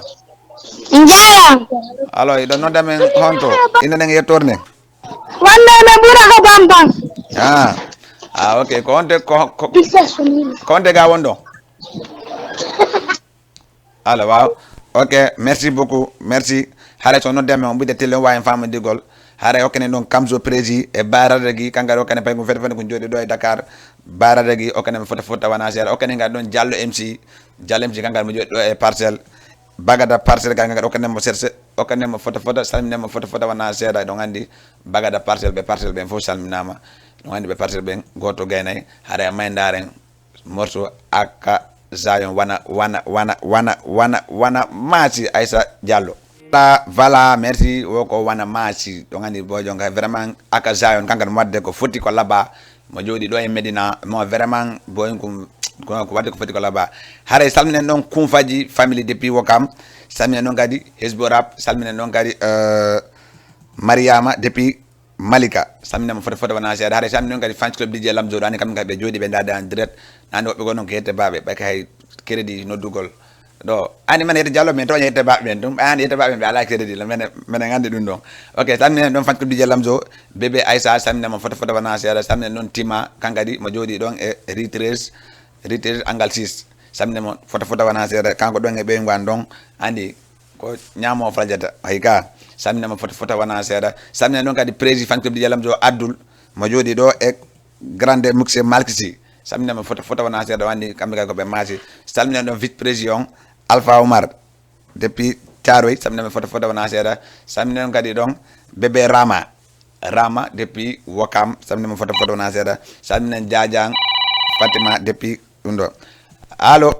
Speaker 1: allo iɗo nodda men honto inen en yettorde
Speaker 5: Wanda me ɓura ko Bambang.
Speaker 1: Ok ko honte ga wonɗo allo waaw ok merci beaucoup merci hare so no deme on bude tele wa en fama digol hare okene don kamzo prési e baradagi kanga okene pay ko fete ko jodi do e Dakar baradagi okene foto wana ser okene ga don jallo MC kanga mo jodi do e parcelle bagada parcelle kanga okene mo serse okene mo foto salmine mo foto wana ser don andi bagada parcelle be fo salminama don andi be parcelle be goto gaynay hare maydaren morso aka Zion wana mati Aïssa Diallo la voilà merci woko wana mati donc andi bojo nga vraiment aka Zion kanga wadde ko foti ko laba mo jodi do e Medina mo vraiment boy ko wadde ko foti ko laba hare salminen don kumfaji family depuis Wakam salminen don gadi Hezborap salminen don gadi Mariama depuis Malika salminen mo foto wana seeda hare salminen don gadi fans club DJ Lamzo ani kam be jodi be dada en direct nande woɓɓe gonon ko yette baɓe ɓay kay crédit noddugol ɗo ani mane yette Diallo men toña yette baɓe ɓen ɗum ani yette baɓe ɓe ala crédit la mene gandi ɗum ɗon ok salminen ɗon fanko DJ Lamzo bébé Aïssa salminen mo foto wana seeɗa salminen ɗon Tima kankadi mo jooɗi ɗon e ritres angal 6 salminen mo foto wana seeɗa kanko ɗon e ɓeygan ɗon andi ko ñamo fajata hay ka salminen mo foto wana seeɗa salminen ɗon kadi prési fanko DJ Lamzo Abdoul mo jooɗi ɗo e grande muxe malkisi salminen mo foto wana seeɗa wandi kamɓe kay ko ɓe maati salminen ɗon vice président Alpha Omar depuis Thiaroye salminen mo foto wana seeɗa salminen kadi ɗon bébé Rama depuis Wakam salminen mo foto wana seeɗa salminen Diadiang Fatima depuis ɗum ɗo allo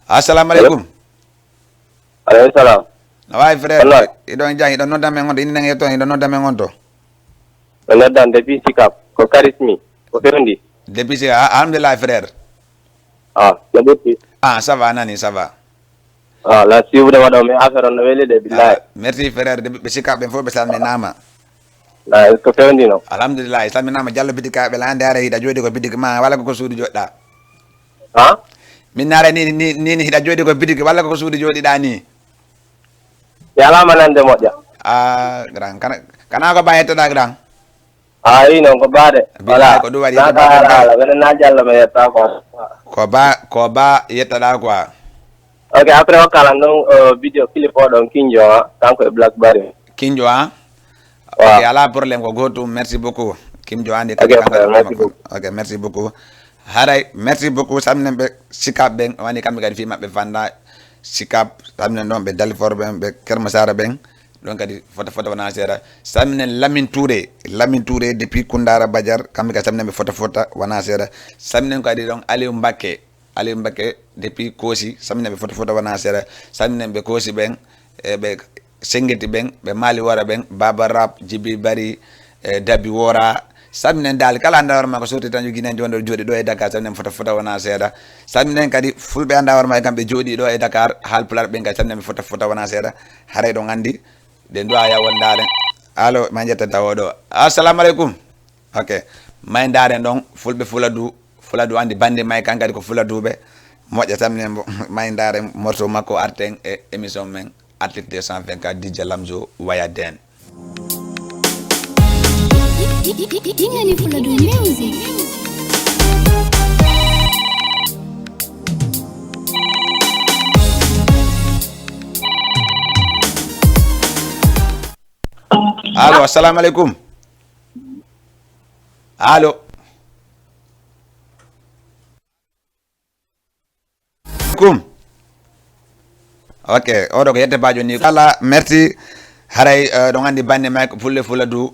Speaker 1: assalamu aleykum
Speaker 3: aleykum salam
Speaker 1: no wawi frère iɗon jang iɗon noddan men on to indi nang yetton iɗon noddan men on to
Speaker 3: ɓe noddan depuis Sicap ko Karismi ko Ferondi
Speaker 1: depuis si alhamdulillah frère
Speaker 3: no ɓurti
Speaker 1: ça va nani ça va
Speaker 3: la suivre waɗo mi affaire on no weli de billahi
Speaker 1: merci frère ɓe Sicap ɓen fof ɓe salminama
Speaker 3: ko Ferondi no
Speaker 1: alhamdulillah salminama Diallo bidikaɓe la hande are hiɗa jooɗi ko bidik ma walla koko suudu joɗɗa min naare ni hiɗa jooɗi ko bidik walla koko suudu joɗiɗa ni
Speaker 3: yalama nande moƴƴa
Speaker 1: grand kana ko ba yettoɗa grand
Speaker 3: yi noon ko baade
Speaker 1: voilà ko ɗum waɗi
Speaker 3: ala wene na Diallo me yetta
Speaker 1: ko ba yettaɗa quoi
Speaker 3: ok après hokkalan ɗon vidéo clip oɗon Kinjo kanko e Blackberry
Speaker 1: Kinjo ok ala probléme ko gotum merci beaucoup Kinjo andi kadi ok merci beaucoup haray merci beaucoup salminen ɓe Sicap ɓen wani kamɓe kadi fi maɓɓe fanda Sicap salminen ɗon ɓe Dalifort ɓen ɓe Kermasara ɓen ɗon kadi foto wana seeɗa salminen Lamine Touré depuis Koundara Badiar kamɓe kadi salminen ɓe foto wana seeɗa salminen kadi ɗon Aliou Mbacké depuis Kosi salminen ɓe foto wana seeɗa salminen ɓe Kosi ɓen ɓe Sengeti ɓen ɓe Mali Wora ɓen Baba Rap Djibi Bari Dabi Wora salminen dal kala anda warma ko sorti tan joginen jonde jooɗi ɗo e Dakar salminen foto wana seeɗa salminen kadi fulɓe anda warma kamɓe jooɗi ɗo e Dakar Haalpulaar ɓen kadi salminen ɓe foto wana seeɗa haray ɗon andi den do aya wondaren allo ma jetta tawoɗo assalamu aleykum ok may daren ɗon fulɓe fuladu andi bande may kankadi ko fuladuɓe moƴƴa salminen may daren morceau makko arten e émission men article 224 DJ Lamzo waya den
Speaker 6: Ingani Fuladu Music.
Speaker 1: allo assalamu aleykum allo ok oɗo ko yette bajo ni ala merci haray ɗon andi bande may ko fuladu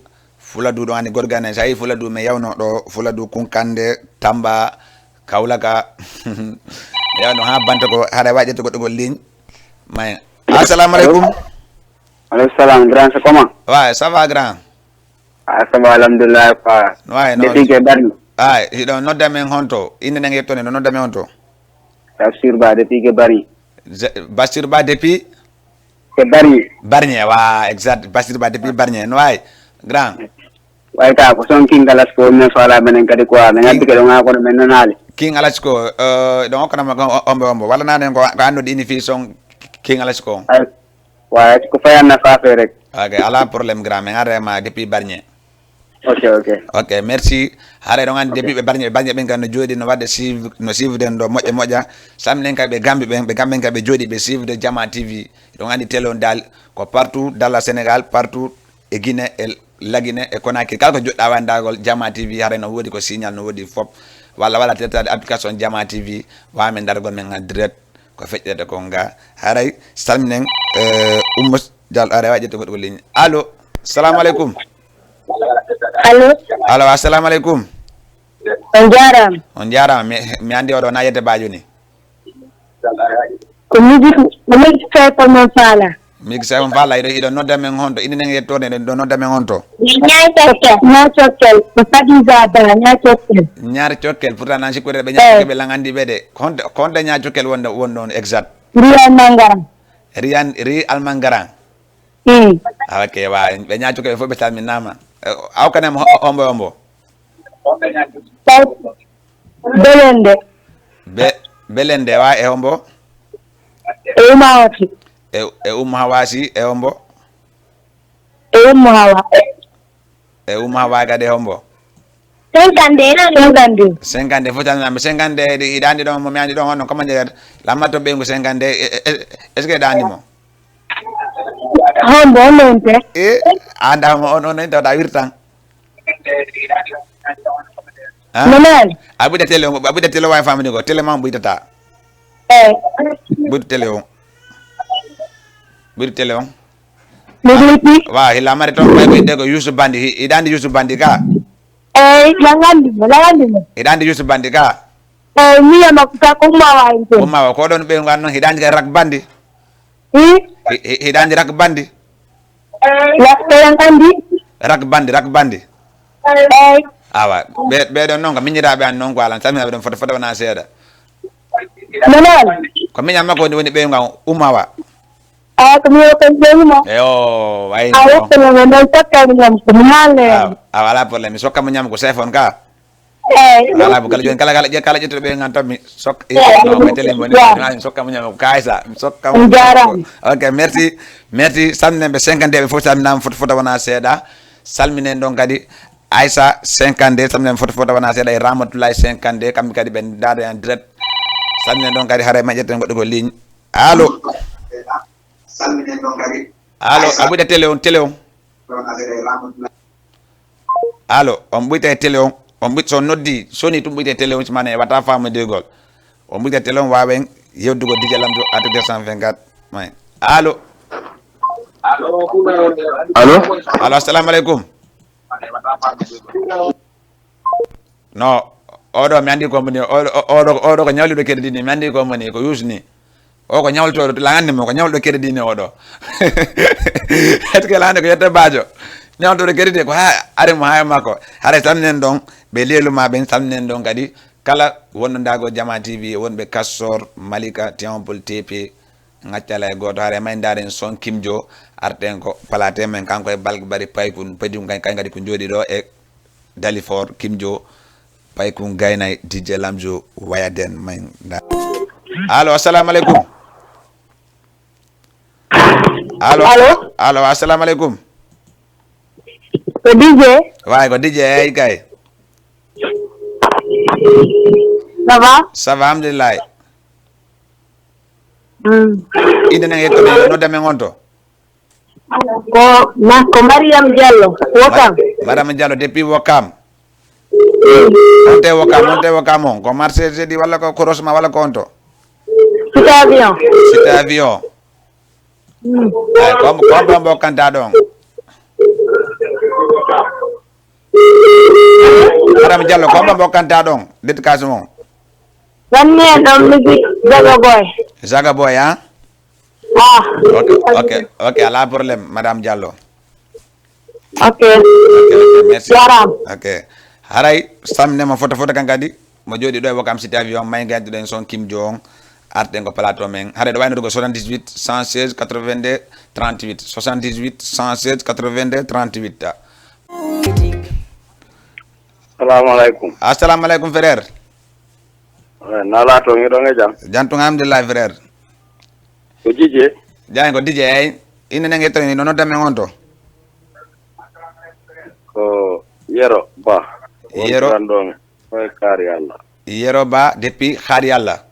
Speaker 1: ɗon andi gorgane sa yi fuladu mi yawno ɗo fuladu Kunkande Tamba Kaulaka mi yawno ha banta ko haray waƴete goɗɗogol ligne may assalamu aleykum
Speaker 3: aleykum salam grand c'est comment
Speaker 1: ça va grand
Speaker 3: ça va alhamdulillah pa depuis ke Bargny
Speaker 1: hiɗo nodda men honto inde nde yettone ɗo nodda men honto
Speaker 3: Bachir Ba depuis ke Bargny
Speaker 1: Bachir Ba depuis
Speaker 3: ke
Speaker 1: Bargny wa exact Bachir Ba depuis Bargny no way grand
Speaker 3: way ka ko son King Alas ko men fala menen kadi quoi men abbi ke ɗo ga kono men nanali
Speaker 1: King Alas ko ɗon hokkanama ombo walla nanen ko andude ini fi son King Alas ko
Speaker 3: way ko fayanna fafe rek
Speaker 1: ok ala probléme grand men arema depuis Bargny ok merci haare ɗon andi depuis ɓe barñe ɓen kam no jooɗi no wadde no suivden ɗo moƴƴa saminen kay ɓe gamɓe ɓen kay ɓe jooɗi ɓe suivde Jama TV ɗon andi télé on dal ko partout dans le Sénégal partout e Guinée e Laguinée e Conakry kala ko joɗɗa wandagol Jama TV haare no woodi ko signal no woodi fop walla tettade application Jama TV wamen dargol men en direct ko feƴƴete ko nga haray salminen Oumou Diallo are waƴete goɗɗo ko ligne allo salamu aleykum allo assalamu aleykum
Speaker 5: on jarama
Speaker 1: mi andi oɗo na yedde bajo ni
Speaker 5: ko miji fay ko mon faala
Speaker 1: migi sa on falla iɗo nodda men honto inen yettode ɗo nodda men honto
Speaker 5: ñacokkel ko Khadija Ba ñacokkel
Speaker 1: ñaar cokkel pourtant nan sikkude ɓe ñacokke ɓe langandi ɓe de konde ñaar cokkel won ɗon exact ri almangaran ok wa ɓe ñaar cokkel fof ɓe salminama awkanem hombo
Speaker 5: belende
Speaker 1: belende wa e hombo
Speaker 5: e umawati
Speaker 1: e Oumou Hawasi e hombo
Speaker 5: e Oumou Hawa
Speaker 1: e Oumou Hawa kadi e hombo
Speaker 5: 50
Speaker 1: fof tan 50 iɗandi ɗon mi andi ɗon honno comment dire lammatto ɓeygu 50 est ce que ɗandi mo
Speaker 5: hombo ononte
Speaker 1: andama on tawɗa wirtan
Speaker 5: nonani
Speaker 1: a ɓuyɗa télé wawi famini ko télé ma ɓuytata ɓuytu télé on ɓuytu télé on wa hilla mari toon ɓay ɓeyde ko Youssou Bandi iɗandi Youssou Bandi ka
Speaker 5: langandimo
Speaker 1: iɗandi Youssou Bandi ka
Speaker 5: miyama ka ko
Speaker 1: ummawa ko ɗon ɓeygu an noon hiɗandi kay Rak Bandi hiɗandi Rak Bandi Rak Bandi awa ɓeɗon noon ko miñiraɓe an noon ko alan salminaɓe ɗon foto wona seeɗa ko miñam makko woni ɓeygu an Umawa
Speaker 5: ko mi yokan ɓeynimo
Speaker 1: eyo wayno
Speaker 5: a woppelemo noon tokkani ñam ko mi haalle
Speaker 1: awa ala probléme mi sokkamo ñam ko téléphone ka ala bo kala joni kala ƴettuɗo ɓe gan tan mi télé woni mi sokkamo ñam ko kaysa mi sokkamo ok merci salminen ɓe 50 ɓe fof salminama foto wona seeɗa salminen ɗon kadi Aïssa 50 salminen foto wona seeɗa e Ramatoulaye 50 kamɓe kadi ɓe daado en direct salminen ɗon kadi haare ma ƴetten goɗɗo ko ligne allo allo a ɓuyɗa télé on allo on ɓuyta e télé on ɓuyta so noddi soni tum ɓuyta e télé on simane wata famodegol on ɓuyta télé on wawen yewdugo DJ Lamzo à 224 may allo assalamu aleykum non oɗo mi andi ko moni oɗo ko ñawliɗo crédit ni mi andi ko moni ko Youssou ni o ko ñawltoɗo langandimo ko ñawlɗo crédit ni oɗo est ce que lande ko yette bajo ñawltoɗo crédit ko ha arimo ha makko haara salminen ɗon ɓe leluma ɓen salminen ɗon kadi kala wonno ndago Jama TV wonɓe Kassor Malika Tiampol TP gaccala e goto haare may daren son Kimjo arten ko palate men kanko e balgue bari paykun padum kay kadi ko jooɗi ɗo e Dalifort Kimjo paykun gaynay DJ Lamzo wayaden may allo assalamu aleykum allo assalamu aleykum
Speaker 5: ko DJ
Speaker 1: way ko DJ ay kay ça va alhamdulillah inde nen yettoɗe nodda men on to
Speaker 5: ko Mariam Diallo Wokam
Speaker 1: Mariam Diallo depuis Wokam on te Wokam on ko marché jeudi walla ko korosma walla ko on to cité avion ay ko mbo kanta ɗon Mariam Diallo ko mbo kanta ɗon dédicace mon
Speaker 5: wanni en ɗon miji
Speaker 1: Zaga Boy hein ok ala problème madame Diallo
Speaker 5: ok
Speaker 1: merci ok haray samnema foto kan kadi mo jooɗi ɗo e Wokam cité avion may gadduɗen son Kimjo on arten ko plateau men haare ɗo waynoto ko 78 116 82 38 78 116 82 38 assalamu aleykum frère
Speaker 3: nala to ngi ɗon e jam
Speaker 1: jantung alhamdulillah frère
Speaker 3: ko DJ
Speaker 1: jani ko DJ ay ine nen yettoni no nodda men on to
Speaker 3: ko Yero Ba.
Speaker 1: Yero.
Speaker 3: Randong. Koy kari Allah.
Speaker 1: Yero Ba depuis xaar yàlla.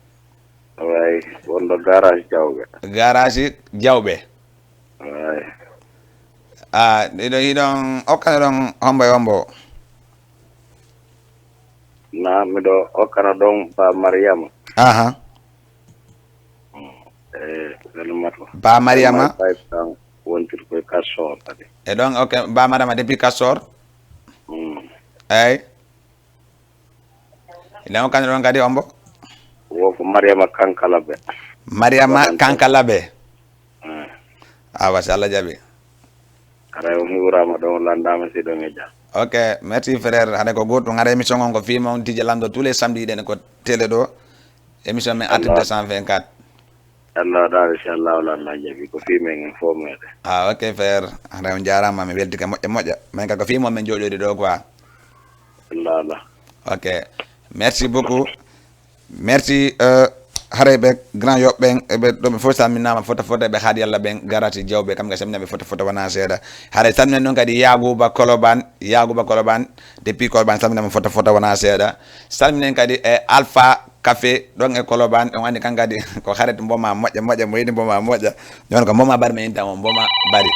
Speaker 3: Way wondo garage jawbe.
Speaker 1: Garage Jawbe.
Speaker 3: Way.
Speaker 1: Idon okana don hombo.
Speaker 3: Na mi do okana dong Ba Mariama.
Speaker 1: Aha.
Speaker 3: Mato.
Speaker 1: Ba Mariama.
Speaker 3: Wontir koy kasor tadi.
Speaker 1: E donc ok Ba Mariama depuis Kasor. Ay. Ila okana don kadi hombo.
Speaker 3: Wo ko Mariama Kankalabe.
Speaker 1: Mariama Kankalabe. Awa Allah jabi.
Speaker 3: Ara o mi wurama don landama si don eja.
Speaker 1: Ok, merci frère. Hade ko goto ngara émission on ko fi mon DJ Lando tous les samedis den ko télé do. Émission men at 224.
Speaker 3: Allah da inshallah wala na jabi ko fi men informer.
Speaker 1: Ok frère. Hade on jarama mi welti ka moƴƴa. Men ka ko fi mon men jododi do quoi.
Speaker 3: Allah.
Speaker 1: Ok. Merci beaucoup. Merci hare be grand yob ben be do be fosta minama fota be hadi yalla ben garati jawbe kam ga semna be fota wana seeda hare tamne non kadi yaguba koloban depuis koloban samna mo fota wana seeda salminen kadi alpha café don e koloban on andi kangadi ko haret mboma moƴƴa mo yidi mboma moƴƴa non ko mboma bar me inta mo mboma bari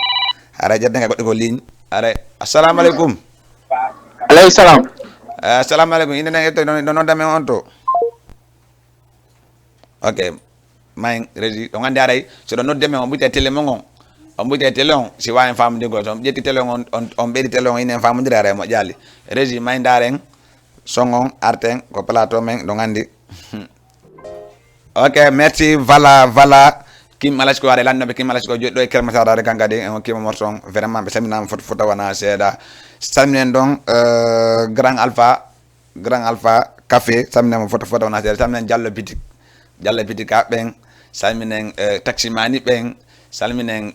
Speaker 1: hare jedde nga goddo ko ligne hare assalamu alaikum.
Speaker 3: Alayhi salam.
Speaker 1: Assalamu alaikum ina ngi to non dame on to. Ok, main regi on andi aray so do nodde men on buti télé mon on buti télé on si wa en fam digo so jetti télé on bedi télé on inen fam ndira aray mo jali regi main daren songon arten ko plateau men do andi. Ok, merci voilà kim malash ko are lanno be kim malash ko joddo e kermata dare kangade on kim morson vraiment be samina foto wana seda samnen don grand alpha café samina mo foto wana seda samnen Diallo Bitika ben salminen taximani ben salminen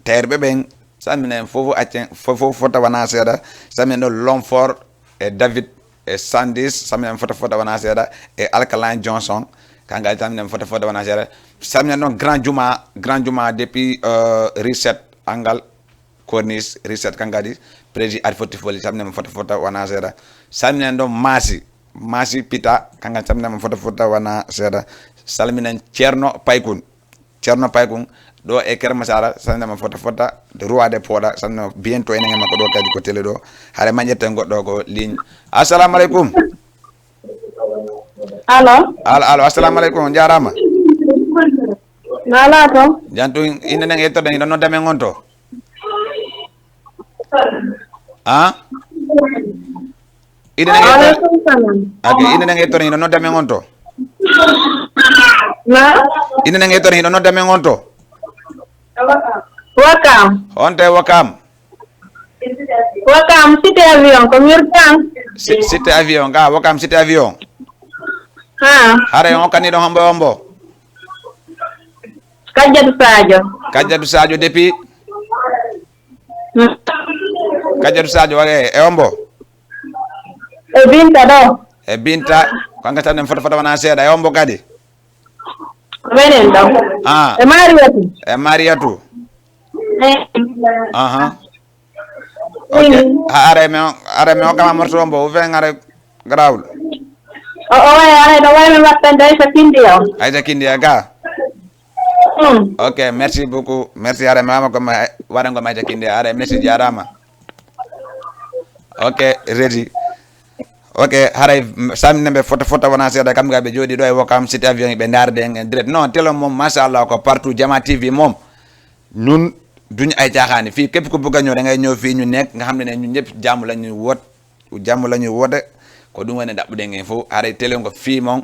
Speaker 1: terbe ben salminen fofo fota wana seda salminen Longford et David et Sandis salminen fota wana seda et Alkaline Johnson kanga salminen fota wana seda salminen non Grand Juma depuis reset angal corniche reset kangadi prési ad fotifoli salminen fota wana seda salminen don Masi Pita kanga samna mo foto wana seda salminen Cerno Paykun do e Ker Masara samna mo foto de roi de poda samna bientôt enen ma ko do kadi ko tele do hare manjete goddo ko ligne. Assalamu alaikum. Allo assalamu alaikum jarama.
Speaker 5: Nala to.
Speaker 1: Jantu ina nang eto den no dame ngonto. Ina nang etori no dame ngonto.
Speaker 5: Na?
Speaker 1: Ina nang etori no dame ngonto.
Speaker 5: Wakam.
Speaker 1: Onte wakam.
Speaker 5: Wakam cité avion ko mirtang.
Speaker 1: Cité avion ga wakam cité avion. Hare on kani do hombo. Kajadu Sadio depuis. Kajadu Sadio wage e hombo. Binta kanga tan foto wana seeda e hombo kadi.
Speaker 5: Benen do.
Speaker 1: E Mariatu. Aha. Ok. Are me kama morto hombo ven are grawl.
Speaker 5: Are do way me wattande Aisha Kindia
Speaker 1: ga. Ok, merci beaucoup. Merci are mama ko warango Aisha Kindia are merci jarama. Ok, ready. Ok, haray samnembe foto wana seeda kam ga be jodi do e wakam cité avion be darde en direct non telo mom machallah ko partout Jama TV mom ñun duñ ay jaxani fi kep ko bëgg ñëw da ngay ñëw fi ñu nekk nga xamne ñun ñëpp jamm lañu wodé ko dum wone dabbu de ngeen fo haray télé ngo fi mom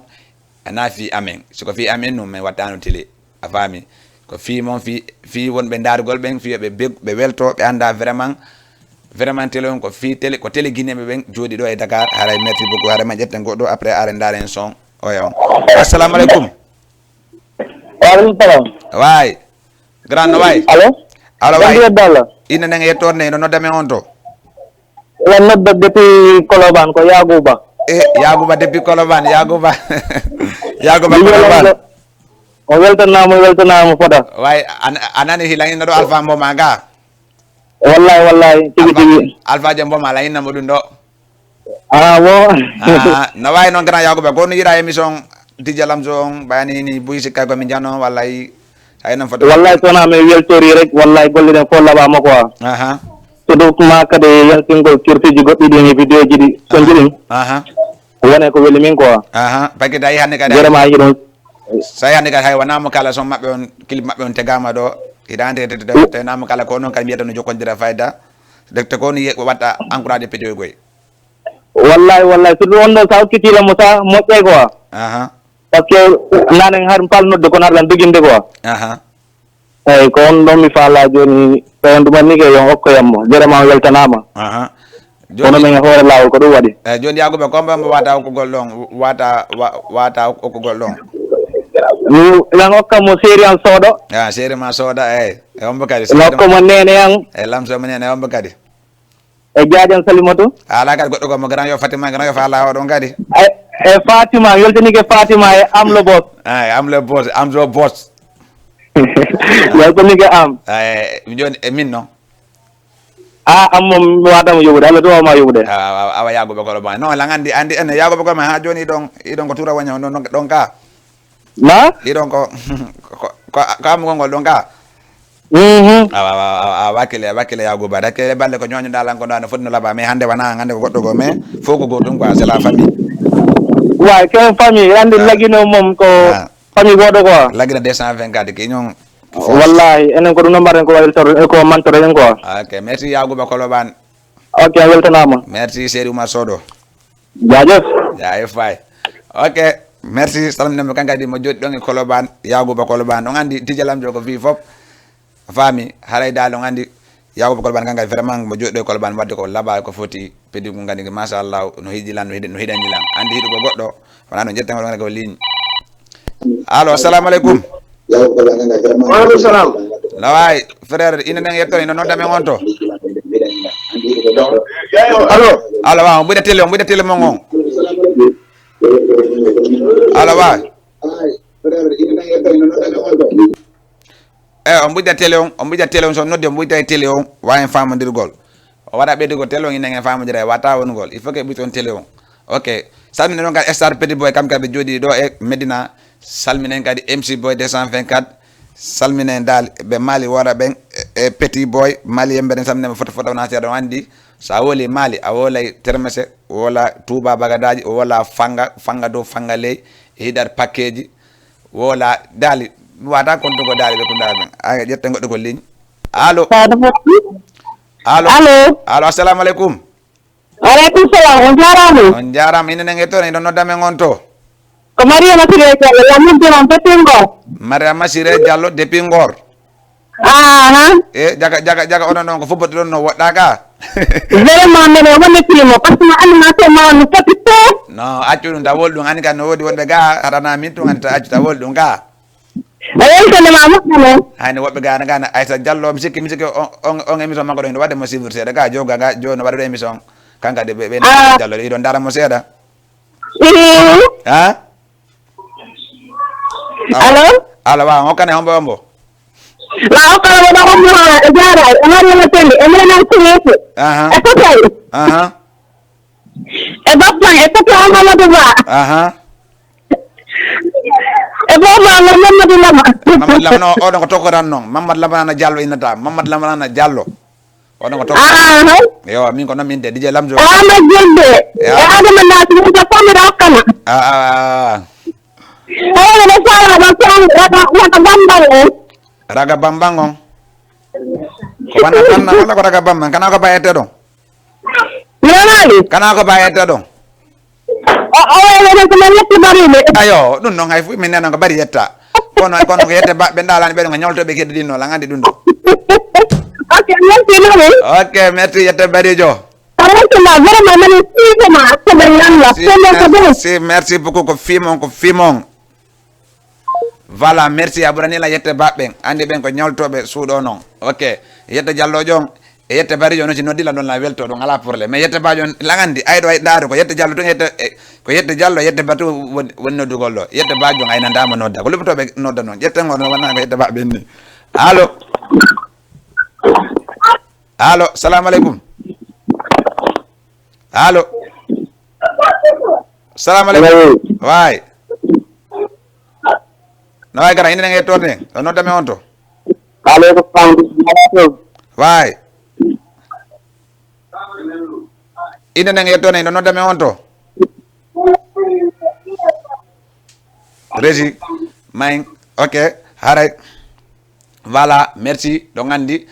Speaker 1: ana fi amen ko fi amen no me watano télé afami ko fi mom fi won be dargol ben fi be welto be anda vraiment télé on ko fi télé ko télé Guinée be ben jodi do e Dakar haray merci beaucoup haray ma jette goddo après are ndaren son o yaw assalamu alaikum.
Speaker 3: Wa alaikum salam.
Speaker 1: Way grand way allo way ina nga yetorne no dame on to
Speaker 3: la nodda depuis Koloban ko Yaguba
Speaker 1: depuis Koloban Yaguba Koloban
Speaker 3: o weltanamo foda
Speaker 1: way anani hilangi no do alpha mo maga
Speaker 3: wallahi tigi
Speaker 1: alpha jambo mala inna modun do
Speaker 3: wo
Speaker 1: na way non grand yakuba ko ni ira émission dijalam zong bayani ni buy sikay ko min jano wallahi ay nan foto
Speaker 3: wallahi to na me weltori rek wallahi golle den fo laba mako to do ma kade yaltingol kirtiji goddi ni video jidi ko jirin wone ko weli min ko
Speaker 1: pake day hande kade
Speaker 3: vraiment yi
Speaker 1: say hande kade hay wana mo kala son mabbe on clip mabbe on tegama do idande te nam kala ko non kan miyata no jokondira fayda de te ko ni watta encourager pété goy
Speaker 3: wallahi so do ondo saw kitila mo sa mo tay ko parce que nanen har pal noddo ko narlan duginde ko ay ko on do mi fala joni to man ni ke yo okko yammo vraiment weltanama joni men hoore lawol ko do wadi
Speaker 1: joni yagobe ko mbam wata ko gollon wata ko gollon
Speaker 3: ni lan okka mo séri an sodo
Speaker 1: séri ma soda on bakari
Speaker 3: lokko mo nene yan
Speaker 1: lamso mo nene on bakari
Speaker 3: jaajan salimatu
Speaker 1: ala kadi goddo ko mo grand yo fatima grand yo fala o don kadi
Speaker 3: Fatima yoltani ke Fatima am lo boss
Speaker 1: am lo boss am zo boss
Speaker 3: yoltani ke am
Speaker 1: joni min no
Speaker 3: am mom wadam yobude Allah to ma yobude
Speaker 1: awa yago be ko ba no la andi en yago be ko ma ha joni don ko tura wanya don ka
Speaker 3: na
Speaker 1: idon ko am ngol don ka wakile yago ba dake balle ko nyonyo dalan ko dana fodno laba mais hande wana hande ko goddo go mais foko go dum quoi c'est la famille
Speaker 3: wa ke famille andi lagino mom ko famille godo ko
Speaker 1: lagina 224 ki ñon
Speaker 3: wallahi enen ko dum maren ko weltor ko mantore en ko
Speaker 1: okay merci yago ba ko loban
Speaker 3: okay weltanama
Speaker 1: merci Seydou Masodo
Speaker 3: jaajef
Speaker 1: fay okay merci salam nem kanga di mo jodi don ko loban yago ba ko loban on andi tijalam jogo fi fop fami haray dalo ngandi yago ko ban kanga vraiment mo joddo ko ban wadde ko laba ko foti pedi ko ngandi ma sha Allah no hidilan no hidandilan andi hido ko goddo wana no jetta ngol ko ligne allo assalamu alaikum
Speaker 3: wa alaikum salam
Speaker 1: lawai frère ina nang yetto ino non dame ngonto allo wa mbude tele mo ngon allo wa frère ina nang yetto ino non dame ngonto on buja tele on so nodde on buja tele on wayen famodirgol o wada beddugo tele on inen famodira wata wongol il faut que buton tele on ok salminen non kadi star petit boy kam kabe jodi do e Medina salminen kadi MC boy 224 salminen dal be mali wara ben e petit boy mali yembe salminen foto na sedo andi sa woli mali a wola termese wala touba bagadaji wala fanga do fanga ley hidar package wala dali wata konto ko dali be ko ndaben ay jette goddo ko ligne allo assalamu alaikum
Speaker 5: alaikum salam
Speaker 1: on jarama ina ngeto ni don nodame ngonto
Speaker 5: ko Mariama Siré Diallo la mun diram depuis Ngor
Speaker 1: Mariama Siré Diallo depuis Ngor jaga onon non ko fobot don no wadda ka
Speaker 5: vraiment mene wonne primo parce que animation ma no poti to
Speaker 1: no accu dum dawol dum an kan no wodi wonbe ga arana min to an ta accu dawol dum ga
Speaker 5: ayentene ma mokano
Speaker 1: hayne wobbe gana Aïssa Diallo misiki on émission mako do wadde mo suivre seeda ga joga ga jono wadde émission kanka de be Diallo do dara mo seeda allo wa hokane hombo
Speaker 5: la hokane wona hombo jara ngari na tele emena tele e to tay e babba e to Mamadou Ba e babba Mamadou Lama
Speaker 1: no o don ko tokoran non Mamadou Lamana Diallo inata Mamadou Lamana Diallo o don ko tokko yo min ko non min de DJ Lamzo
Speaker 5: ma jelde e adama na tu ko famira kana na sala ba
Speaker 1: raga bambango ko bana wala ko raga bambang kana ko bayete don kana ko bayete don ayo dun non hay fu min nana ko bari yetta kono ko yette ba be ndalani be ngo nyolto be keddi dinno la ngandi dun do ok merci yette bari jo merci beaucoup ko fimon voilà merci aburani la yette babben andi ben ko nyoltobe suudo non ok yette Diallo jong e yette bari jono ci nodila don la welto don ala problème mais yette bajon langandi aydo ay daaro ko yette Diallo to yette Diallo yette batu wonno dugollo yette bajon ay nandama nodda ko lubtobe nodda non yette ngono wana ko yette babben ni allo allo salaamaaleykum allo salaamaaleykum waay no waay gara inde nge torne no dame on to waay inde nge torne no dame on to Régi main ok haray voilà merci do ngandi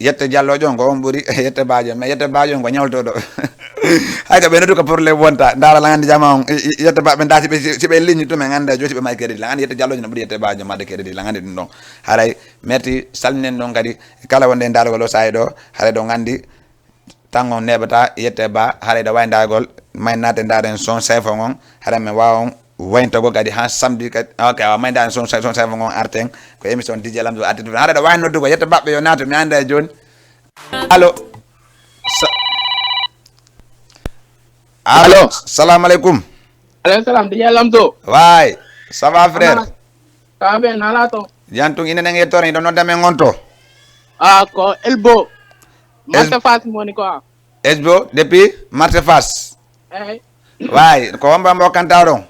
Speaker 1: yette jallo jongo on buri yette baajo mais yette baajo ngo nyawto do hay ka be no ko pour les wonta ndala la ngandi jama on yette ba ben dasi be sibe ligne to me nganda joti be may kedi la ngandi yette jallo no buri yette baajo ma de kedi la ngandi dum don haray merci salminen don ngadi kala wonde ndala go lo saydo haray do ngandi tango nebata yette ba haray da way ndagol may nate ndaren son sefo ngon haray me waawon waynta go gadi ha samedi ka ok wa may ndan son sefo ngon arten ko émission DJ Lamzo atidu haray da way noddu go yette babbe yo nato mi anda joni allo allo salaamaaleykum
Speaker 7: aleykum salam DJ Lamzo
Speaker 1: waay ça va frère
Speaker 7: ça va nala to
Speaker 1: jantung ine nge torni do no dame ngonto
Speaker 7: ko elbo marché Fass moni ko
Speaker 1: esbo depuis marché Fass waay ko wamba mbo kantawɗon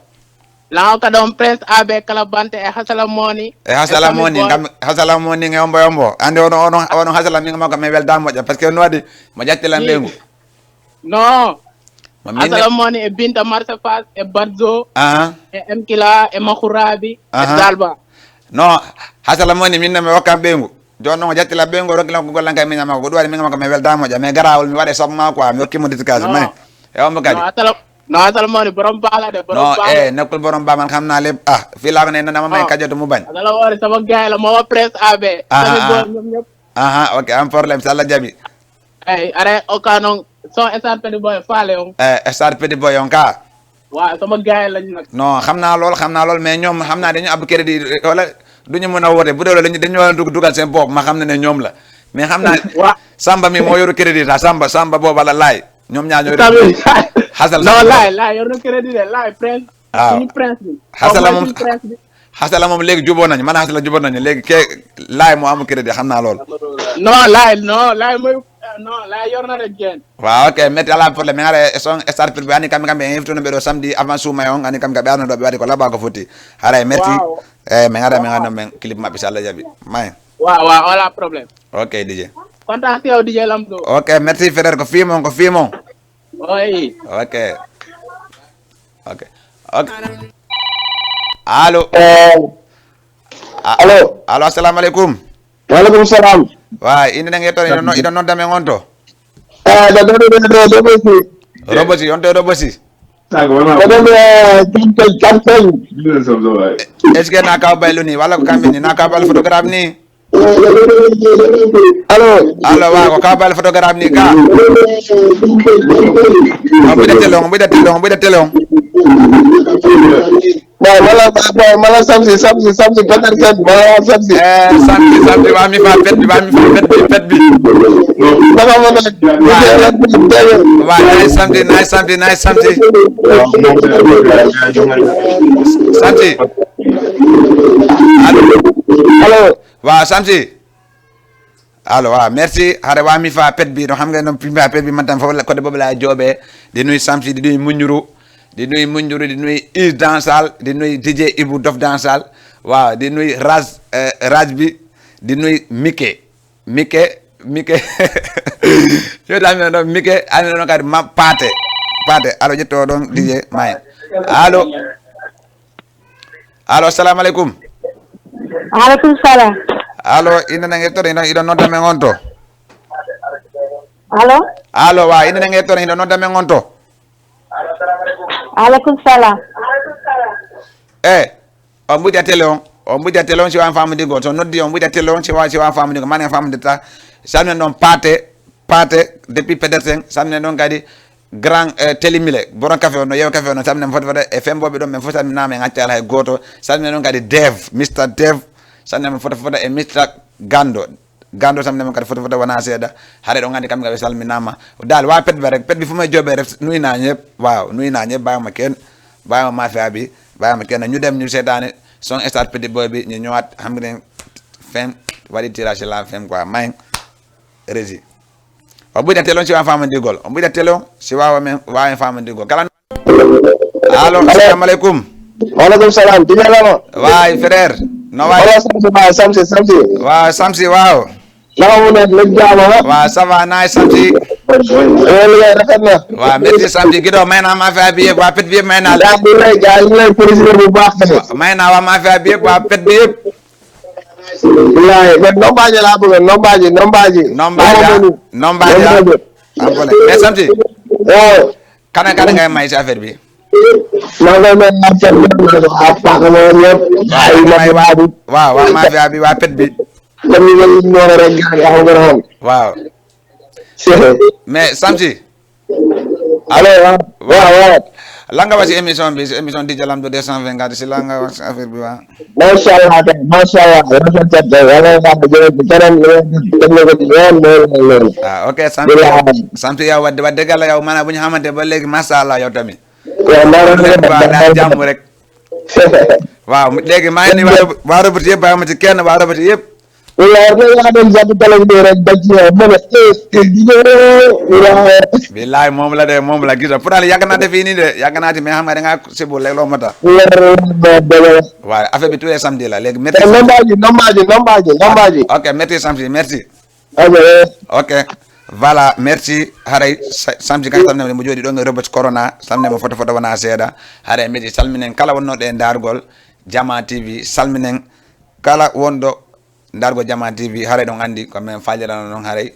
Speaker 7: law ka ɗon presse abe kala bante e hasala moni
Speaker 1: ngam hasala moni nge ombo ande ono hasala mi ngam ko me welda moƴƴa par ce que no waɗi mo ƴattilan leygu
Speaker 7: non hasala moni e binta marché Fass e Barzo e Mkila e Makhurabi e Dalba
Speaker 1: non hasala moni minne mi wakkam ɓeygu joni noon o ƴattila ɓeygu rokkilan ko gollanka mi ñamako ko ɗum waɗi mi ngam ko me welda moƴƴa mais garawol mi waɗe sobma quoi mi hokkimo dédicace may e ombo kadi
Speaker 7: no asal moni borom bala de borom bala
Speaker 1: nekkul borom ba man xam naa lépp fii laa ko ne na ma may kajoto mu bañ
Speaker 7: dala wori sama gaay la mo presse abe sama bo ñom ñep
Speaker 1: ok am problème sa la jabi
Speaker 7: are o kanon so star petit boy faale on
Speaker 1: star petit boy on ka
Speaker 7: wa sama gaay lañ nak
Speaker 1: non xam naa lool mais ñoom xam naa dañu ab crédit wala duñu mën a woote bu dee lañu dañu war a dugal seen bopp ma xam ne ñoom la mais xam naa Samba mi moo yoru crédit ta Samba booba la laay ñoom ñaa ñoo hasal
Speaker 7: no la yor na crédit de la prince suñu prince bi
Speaker 1: hasala moom léegi juboo nañu man hasala juboo nañu léegi ke laay moo am crédit xam naa lool
Speaker 7: laay mooy non laay yor na rek gen
Speaker 1: waaw ok metti ala problème ngare son star pil ani kambe invité no be do samedi avant suma yon ani kambe be ano do be wadi ko laba ko foti haray metti me ngara men clip mabbi sala jabi may
Speaker 7: waaw wala problème
Speaker 1: ok DJ
Speaker 7: content yow DJ Lamzo
Speaker 1: ok merci frère ko fimo
Speaker 7: oui
Speaker 1: ok allo assalamu alaikum
Speaker 3: Waalaikum salam.
Speaker 1: Wa inde nge to ino non dame ngonto robosi on to robosi est-ce que na ka baylu ni wala ko kambe ni na ka bal photographe ni allo wa ko ka bal photographe ni ka bu da telong
Speaker 3: Malah samsi benar kan malah samsi
Speaker 1: samsi wa mi fa pet bi wa nice samsi
Speaker 3: allo
Speaker 1: wa samsi allo wa merci hare wa mi fa pet bi no xam nga no pimba pet bi man tam fa ko de bobu la jobe di nuy samsi di nuy muñuru di nuy is dansal di nuy DJ Ibou Dof dansal waaw di nuy raj bi di nuy Mike yo dami no Mike ani no kadi ma pate allo jetto don DJ may allo assalamu alaikum
Speaker 5: Alaikum salam.
Speaker 1: allo ina nange to ina no dame ngonto
Speaker 5: allo
Speaker 1: wa ina nange to ina no dame ngonto
Speaker 5: Alaikum salam.
Speaker 1: On buja telon si wan famu digo so noddi on buja telon si wan famu digo man famu dita samne non pate depuis Petersen samne non kadi grand télémile boron café no yew café no samne foto e fembobe don men foto na men accal hay goto samne non kadi Mr Dev samne men foto e Mr Gando samne men kadi foto wana seda hare do ngandi kam ga salminama dal wa pet bi fumay jobe rek nuy na ñep waaw nuy na ñep bayama ken bayama mafia bi bayama ken ñu dem ñu sétane son start petit boy bi ñu ñëwaat xam nga fem wadi tirage la fem quoi may Régi o ɓuyɗa télé si wawa famandigol o ɓuyɗa télé si wawa men wawi famandigol kala allo assalamu aleykum
Speaker 3: waaleykum salam diñalama
Speaker 1: way frère no way
Speaker 3: Samsi
Speaker 1: waaw Samsi waaw
Speaker 3: naka mu nekk lépp jaama
Speaker 1: waaw ça va naay Samsi
Speaker 3: liggéey rafet na
Speaker 1: waaw merci Samsi giɗo mayna mafia bi yëpp waa pet bi yëpp mayna
Speaker 3: gaa yi lay président bu baax tamit
Speaker 1: mayna waa mafia bi yëpp waa pet bi yëpp
Speaker 3: wallahi mais nombaji laa bëgg nombaji
Speaker 1: ankole mais Samsi
Speaker 3: waaw
Speaker 1: kana ngay may si affaire bi waaw waa mafia bi waa pet bi waaw mais Samsi
Speaker 3: allo waaw
Speaker 1: la nga wax si émission bi si émission DJ Lamzo 224 si la nga wax si affaire bi waaw ok Samsi yow wax dëgg la yow maanaam bu ñu xamante ba léegi masha Allah yow tamit daal jàmm rek waaw léegi maa ngi ni waa robati yëpp bàyyi ma ci kenn waa robati yëpp bilaay moom la de moom la gis nga pourtant yàgg naa def fii nii de yàgg naa ci mais xam nga da ngaa sibul léegi loo ma tax waaw affaire bi tous les samedi la léegi merci
Speaker 3: nombaji
Speaker 1: ok merci Samsi merci ok voilà merci haray Samsi kan tamne mo jodi ɗon e robot corona samne mo foto wona seeɗa haray meɗi salminen kala wonnoɗo e dargol Jama TV salminen kala wonɗo dargo Jama TV haray ɗon andi ko men fajirano noon haray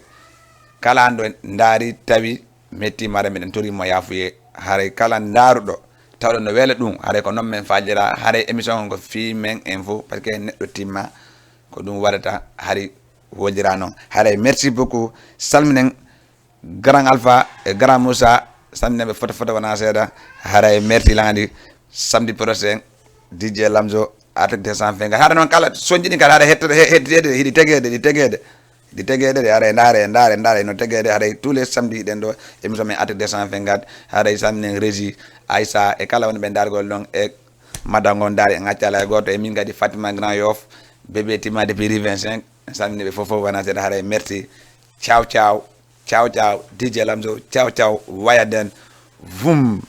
Speaker 1: kala ando daari tawi mettimare meɗen torimo yafuye haray kala daruɗo tawɗo no weela ɗum haray ko noon men fajira haray émission on ko fi men info par ce que neɗɗo timma ko ɗum waɗata hari wojira noon haray merci beaucoup salminen grand Alpha e grand Moussa salminen ɓe foto wona seeɗa haray merci landi samedi prochain DJ Lamzo artek 220 haɗa noon kala soñƴiɗi kadi haɗa hettede hiɗi tegede de haɗa ndaare no tegede haɗa tous les samedi ɗen ɗo émission men artek 224 haɗa salminen régie Aïssa e kala woni ɓe dargol ɗon e madangon daari e gaccala e goto e min kadi Fatima Grand Yoff bébé tima depuis rue 25 salmini ɓe fof wona seeɗa haɗa merci ciao DJ Lamzo ciao Wayaden vum